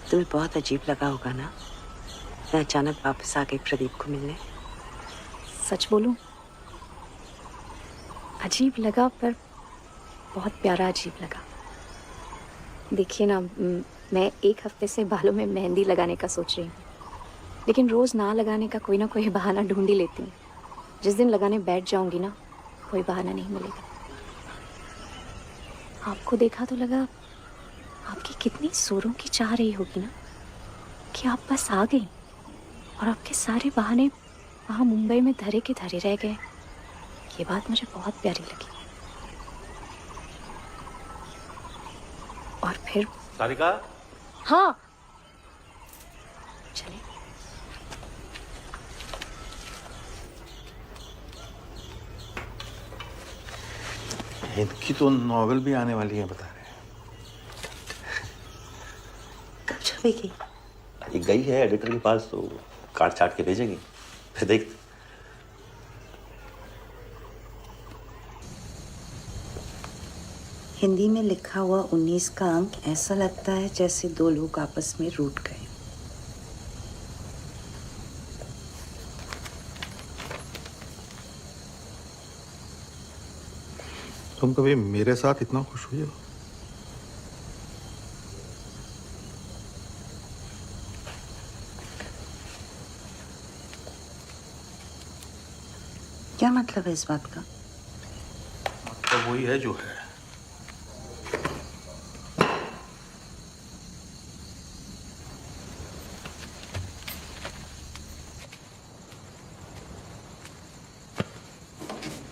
तुम्हें बहुत अजीब लगा होगा ना, मैं अचानक वापस आ गई प्रदीप को मिलने। सच बोलूं, अजीब लगा, पर बहुत प्यारा अजीब लगा। देखिए ना, मैं एक हफ्ते से बालों में मेहंदी लगाने का सोच रही हूँ, लेकिन रोज़ ना लगाने का कोई ना कोई बहाना ढूंढ ही लेती हूँ। जिस दिन लगाने बैठ जाऊंगी ना, कोई बहाना नहीं मिलेगा। आपको देखा तो लगा आपकी कितनी जोरों की चाह रही होगी ना कि आप बस आ गई, और आपके सारे बहाने वहाँ मुंबई में धरे के धरे रह गए। ये बात मुझे बहुत प्यारी लगी। और फिर सारिका, हाँ, चले। इनकी तो नॉवेल भी आने वाली है, बता रहे हैं। कब छपेगी? ये गई है एडिटर के पास, तो काट चाट के भेजेंगे, फिर देख। हिंदी में लिखा हुआ 19 का अंक ऐसा लगता है जैसे दो लोग आपस में रूठ गए। तुम कभी मेरे साथ इतना खुश हुई हो? क्या मतलब है इस बात का? मतलब वही है जो है।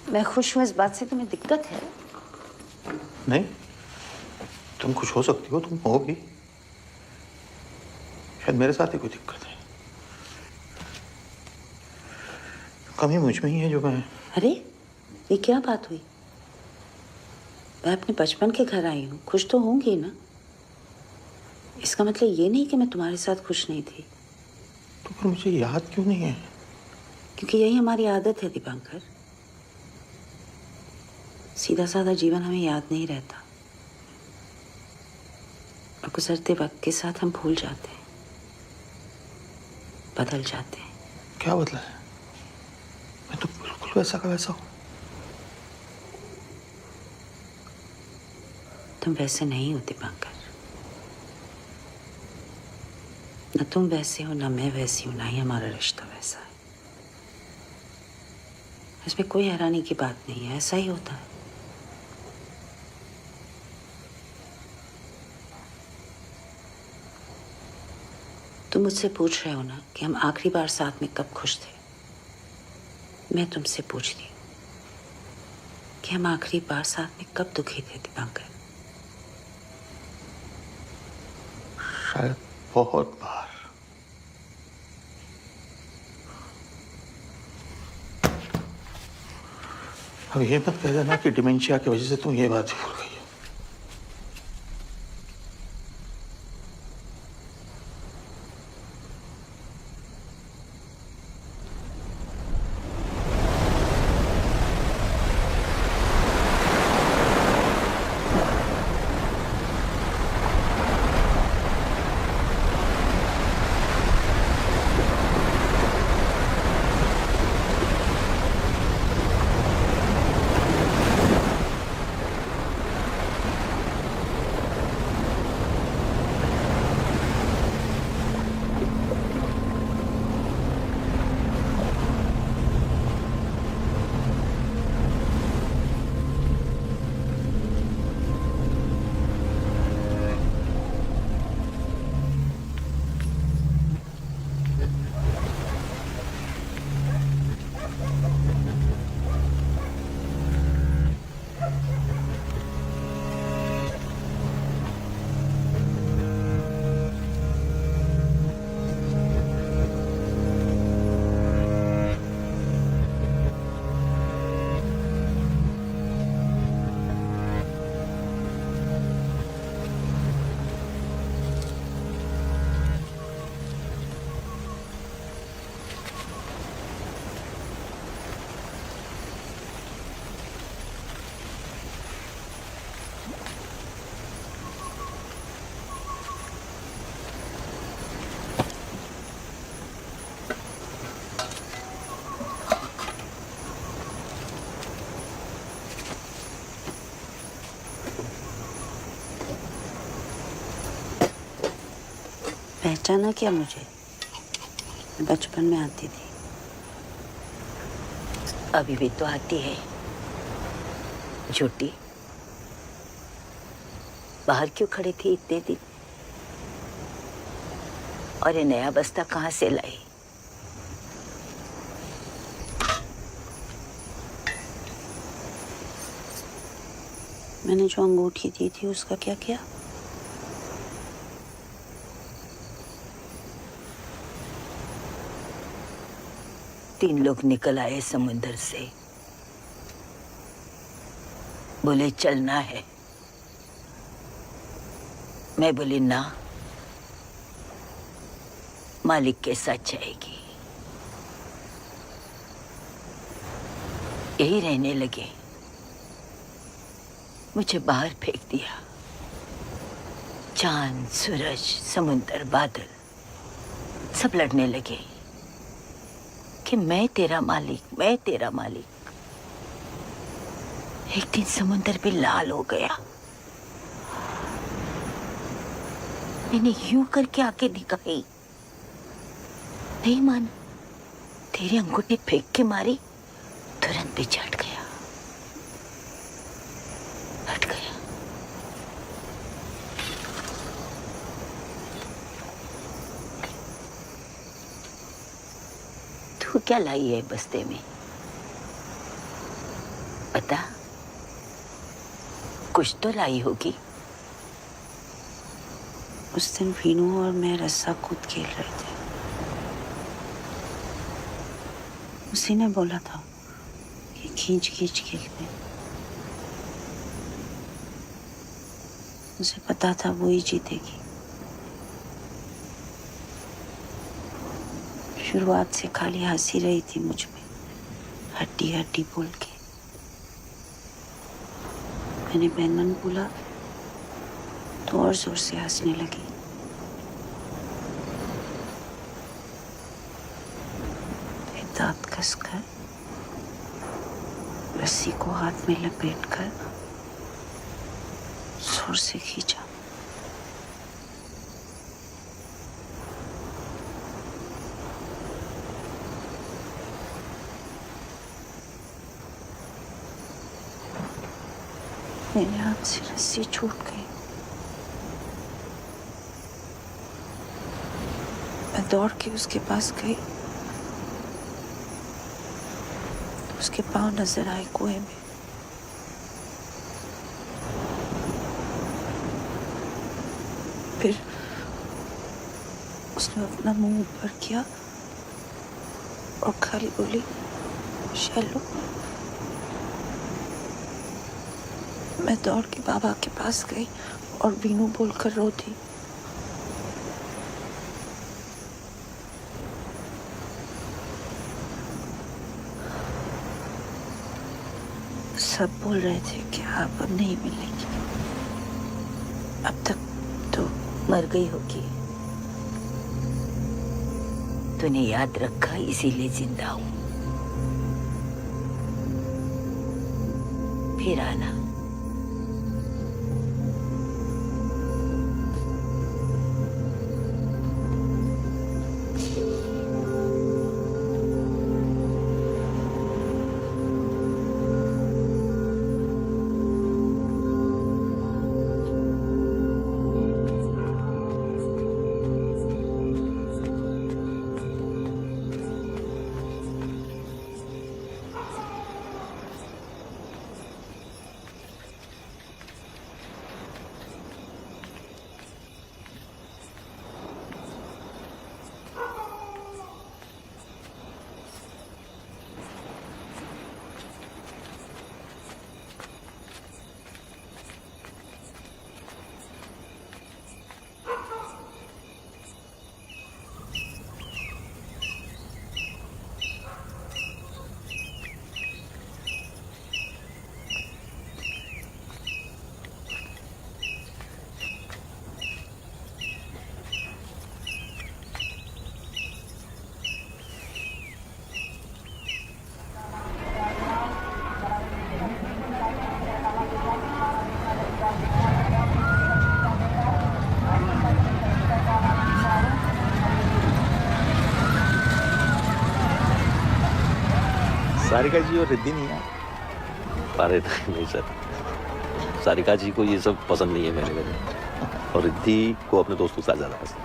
मैं खुश हूँ इस बात से, तुम्हें दिक्कत है? नहीं, तुम खुश हो सकती हो, तुम होगी। शायद मेरे साथ ही कोई दिक्कत है। कमी मुझ में ही है जो मैं। अरे ये क्या बात हुई? मैं अपने बचपन के घर आई हूँ, खुश तो होंगी ना। इसका मतलब ये नहीं कि मैं तुम्हारे साथ खुश नहीं थी। तो फिर मुझे याद क्यों नहीं है? क्योंकि यही हमारी आदत है दीपांकर। सीधा साधा जीवन हमें याद नहीं रहता, और गुजरते वक्त के साथ हम भूल जाते हैं, बदल जाते हैं। क्या बदला है? मैं तो बिल्कुल वैसा का वैसा हूँ। तुम वैसे नहीं हो दीपांकर। न तुम वैसे हो, न मैं वैसी हूं, ना ही हमारा रिश्ता वैसा है। इसमें कोई हैरानी की बात नहीं है, ऐसा ही होता है। तुम मुझसे पूछ रहे हो ना कि हम आखिरी बार साथ में कब खुश थे। मैं तुमसे पूछती हूँ कि हम आखिरी बार साथ में कब दुखी थे दीपांकर? शायद बहुत बार। अब ये मत कह देना कि डिमेंशिया की वजह से तुम ये बात भूल गई। पहचाना क्या मुझे? मैं बचपन में आती थी। अभी भी तो आती है। झूठी। बाहर क्यों खड़ी थी इतने दिन? और ये नया बस्ता कहाँ से लाई? मैंने जो अंगूठी दी थी उसका क्या किया? तीन लोग निकल आए समुंदर से, बोले चलना है। मैं बोली ना, मालिक के साथ जाएगी। यही रहने लगे। मुझे बाहर फेंक दिया। चांद, सूरज, समुंदर, बादल सब लड़ने लगे कि मैं तेरा मालिक, मैं तेरा मालिक। एक दिन समुंदर भी लाल हो गया। मैंने यूं करके आके दिखाई, नहीं माना। तेरी अंगूठी फेंक के मारी, तुरंत पीछे हट गया, हट गया। तू क्या लाई है बस्ते में? पता, कुछ तो लाई होगी। उस दिन वीनू और मैं रस्सा कूद खेल रहे थे। उसी ने बोला था कि खींच खींच खेलते। मुझे पता था वो ही जीतेगी। शुरुआत से खाली हंसी रही थी मुझ में, हड्डी हड्डी बोल के। मैंने बैंगन बोला तो और जोर से हंसने लगी। फिर दांत कसकर रस्सी को हाथ में लपेटकर जोर से खींचा। मेरे हाथ से रस्सी छूट गई। मैं दौड़ के उसके पास गई तो उसके पांव नजर आए कुएं में। फिर उसने अपना मुंह ऊपर किया और खाली बोली, शैलो। मैं दौड़ के बाबा के पास गई और वीनू बोलकर रो दी। सब बोल रहे थे कि आप अब नहीं मिलेंगी, अब तक तो मर गई होगी। तूने याद रखा, इसीलिए जिंदा हूं। फिर आना। सारिका जी और रिद्धि नहीं है? अरे नहीं सर, सारिका जी को ये सब पसंद नहीं है मेरे घर में, और रिद्धि को अपने दोस्तों के साथ ज़्यादा पसंद।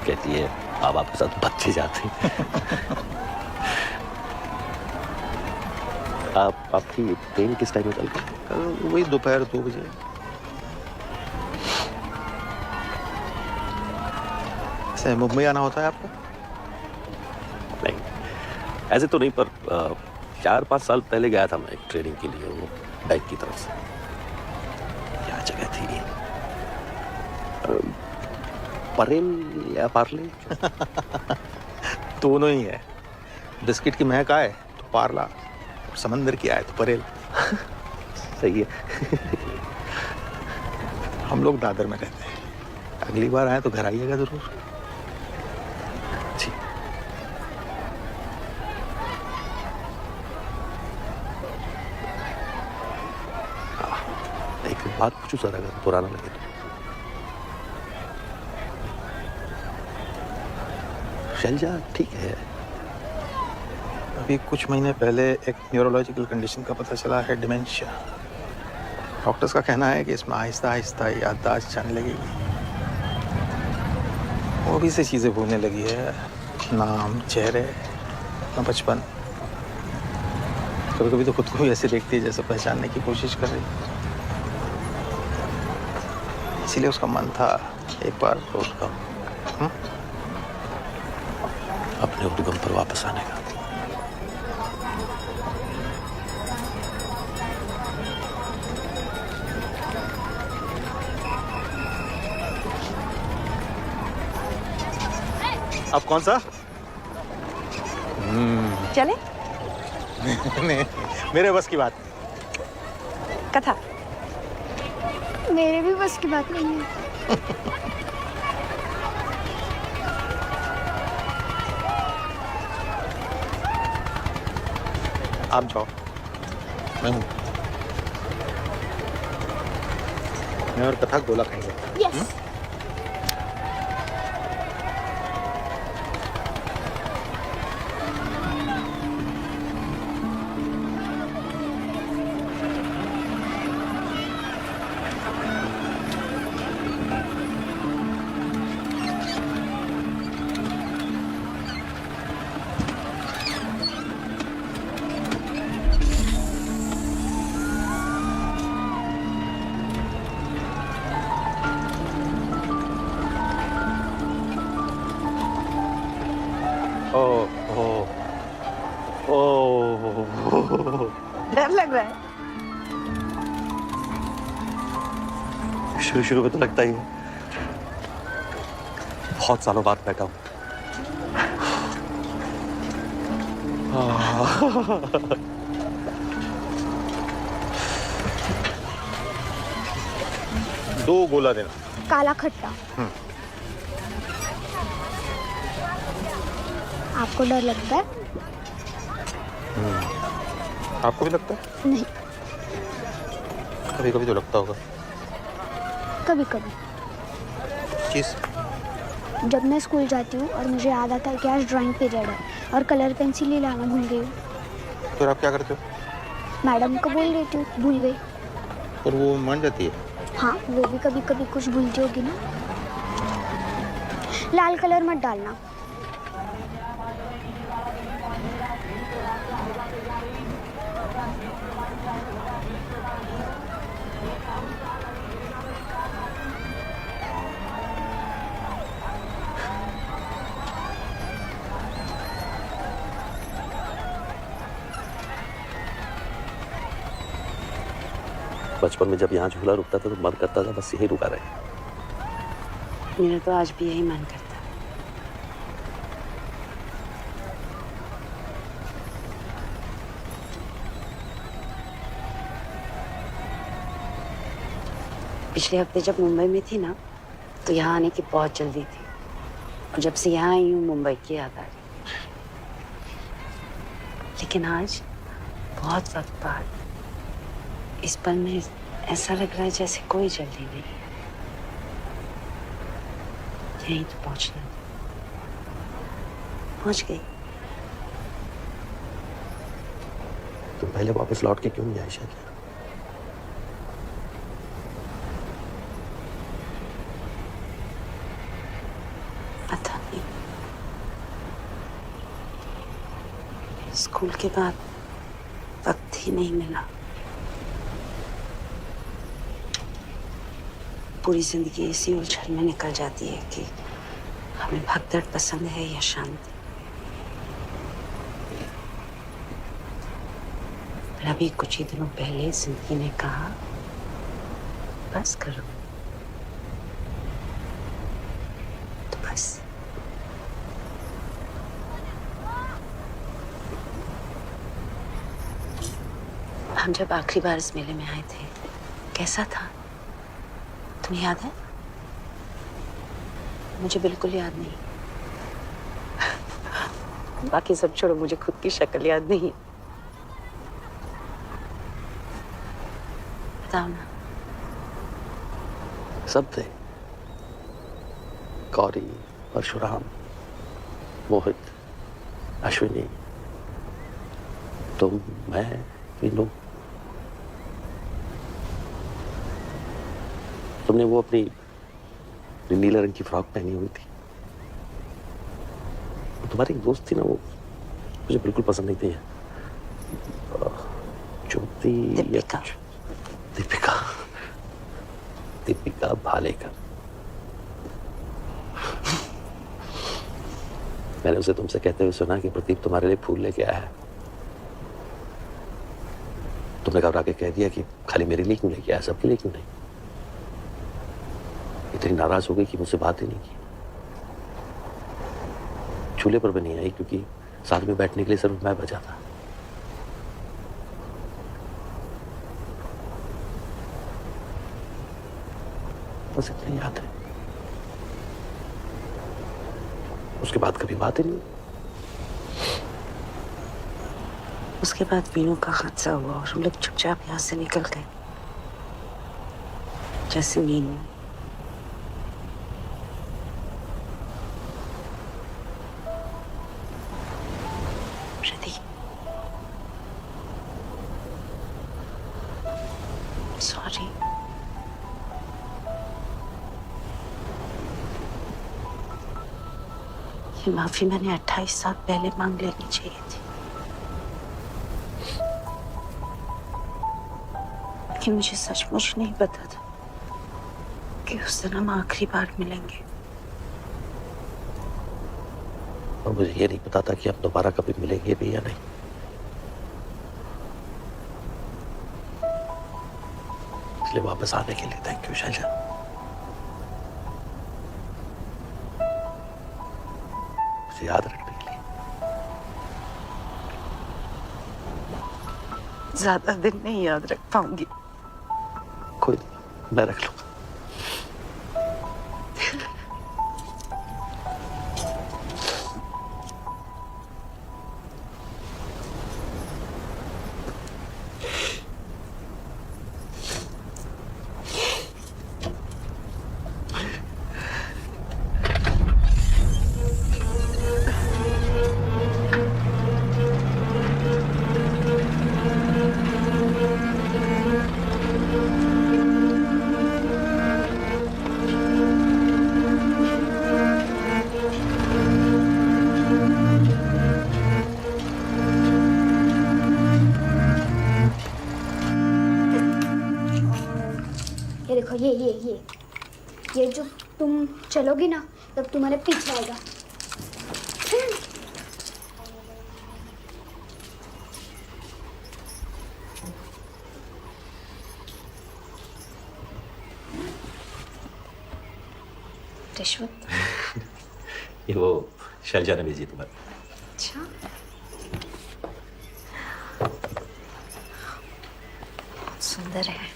कहती है आप आपके साथ बच्चे जाते हैं। आपकी ट्रेन किस टाइम में चलती है? वही दोपहर 2 बजे। ऐसे मुंबई आना होता है आपको? नहीं, ऐसे तो नहीं, पर 4-5 साल पहले गया था मैं एक ट्रेनिंग के लिए, वो बैंक की तरफ से। क्या जगह थी? परेल या पार्ले? दोनों ही है। बिस्किट की महक आए तो पार्ला, और समंदर की आए तो परेल। सही है। हम लोग दादर में रहते हैं, अगली बार आए तो घर आइएगा जरूर। एक बात पूछूं सर, अगर पुराना लगे तो? शैलजा ठीक है? अभी कुछ महीने पहले एक न्यूरोलॉजिकल कंडीशन का पता चला है, डिमेंशिया। डॉक्टर्स का कहना है कि इसमें आहिस्ता आहिस्ता याददाश्त जाने लगेगी, वो भी से चीज़ें भूलने लगी है, नाम, चेहरे, अपना बचपन। कभी कभी तो खुद को भी ऐसे देखती है जैसे पहचानने की कोशिश कर रही। इसीलिए उसका मन था एक बार उद्गम, अपने उद्गम पर वापस आने का। अब कौन सा? चले? नहीं, मेरे बस की बात। कथा मेरे भी बस की बात नहीं है। आप जाओ, मैं हूँ। मैं और कथा गोला खाएंगे। यस। डर लग रहा है? शुरू शुरू में तो लगता ही है, बहुत सालों बाद बैठा हूं। दो गोला देना। काला खट्टा। आपको डर लगता है? आपको भी लगता है? नहीं, कभी कभी तो लगता होगा। कभी कभी। किस? जब मैं स्कूल जाती हूँ और मुझे याद आता है कि आज ड्राइंग पीरियड है और कलर पेंसिल ही लाना भूल गई हूँ, फिर आप क्या करते हो? मैडम को बोल देती हूँ भूल गई। और वो मान जाती है? हाँ, वो भी कभी कभी कुछ भूलती होगी ना। लाल कलर मत डालना। बचपन में जब यहाँ झूला रुकता था तो मन करता था बस यही रुका रहे। मेरा तो आज भी यही मन करता है। पिछले हफ्ते जब मुंबई में थी ना, तो यहाँ आने की बहुत जल्दी थी, और जब से यहाँ आई हूँ मुंबई की याद आ रही। लेकिन आज बहुत वक्त बाद इस पल में ऐसा लग रहा है जैसे कोई जल्दी नहीं है। यहीं तो पहुंचना था। पहुंच गई। पहले वापस लौट के क्यों नहीं आई शैलजा? पता नहीं, स्कूल के बाद वक्त ही नहीं मिला। पूरी जिंदगी इसी उलझन में निकल जाती है कि हमें भगदड़ पसंद है या शांति। पर अभी कुछ ही दिनों पहले जिंदगी ने कहा बस करो, तो बस। हम जब आखिरी बार इस मेले में आए थे कैसा था, तुम्हें याद है? मुझे बिल्कुल याद नहीं। बाकी सब छोड़ो, मुझे खुद की शक्ल याद नहीं। बताओ ना। सब थे, गौरी, परशुराम, मोहित, अश्विनी, तुम, मैं, वीनू। तुमने वो अपनी नीले रंग की फ्रॉक पहनी हुई थी। तुम्हारी एक दोस्त थी ना, वो मुझे बिल्कुल पसंद नहीं थी। ज्योति या कुछ। दीपिका, दीपिका भालेकर। मैंने उसे तुमसे कहते हुए सुना कि प्रदीप तुम्हारे लिए फूल लेके आया है। तुमने घबरा के कह दिया कि खाली मेरे लिए क्यों लेके आया, सबके लिए क्यों नहीं। इतनी नाराज हो गई कि मुझसे बात ही नहीं की। चूल्हे पर भी नहीं आई क्योंकि साथ में बैठने के लिए सिर्फ मैं बचा था। बस इतनी याद है, उसके बाद कभी बात ही नहीं। उसके बाद वीनू का हादसा हुआ और हम लोग चुपचाप यहाँ से निकल गए। जैसे वीनू सॉरी, ये माफी मैंने 28 साल पहले मांग लेनी चाहिए थी, लेकिन मुझे सचमुच नहीं पता था कि उस दिन हम आखिरी बार मिलेंगे। और मुझे ये नहीं पता था कि हम दोबारा कभी मिलेंगे भी या नहीं। इसलिए वापस आने के लिए थैंक यू शैलजा। मुझे याद रखने के लिए। ज्यादा दिन नहीं याद रख पाऊंगी। कोई नहीं, मैं रख लूंगा। ये देखो, ये जो तुम चलोगी ना तब तुम्हारे पीछे आएगा। रिश्वत? ये वो शैलजा ने भेजी तुम्हें। अच्छा, सुंदर है।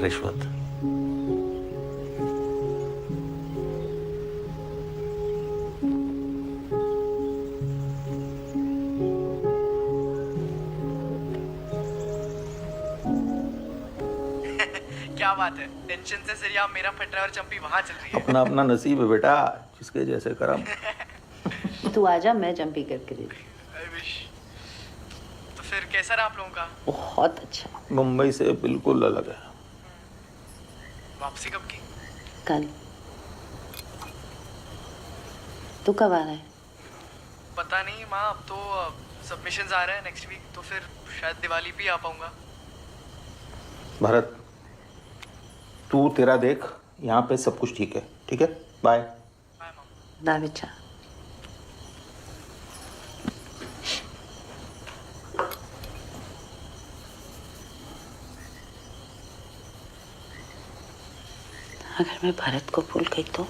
रिश्वत, क्या बात है, टेंशन से सिरिया मेरा फट रहा है और चंपी वहां चल रही है। अपना अपना नसीब है बेटा, जिसके जैसे करम। तू आजा, मैं जंपी करके दे दूँ। I wish। तो फिर कैसा रहा आप लोगों का? बहुत अच्छा। मुंबई से बिल्कुल अलग है। वापसी कब की? कल। तू कब आ रहा है? पता नहीं माँ, अब तो सबमिशंस आ रहे हैं नेक्स्ट वीक, तो फिर शायद दिवाली भी आ पाऊंगा। भरत, तू तेरा देख, यहाँ पे सब कुछ ठीक है। ठीक है, बाय। बाय बच्चा। अगर मैं भरत को भूल गई तो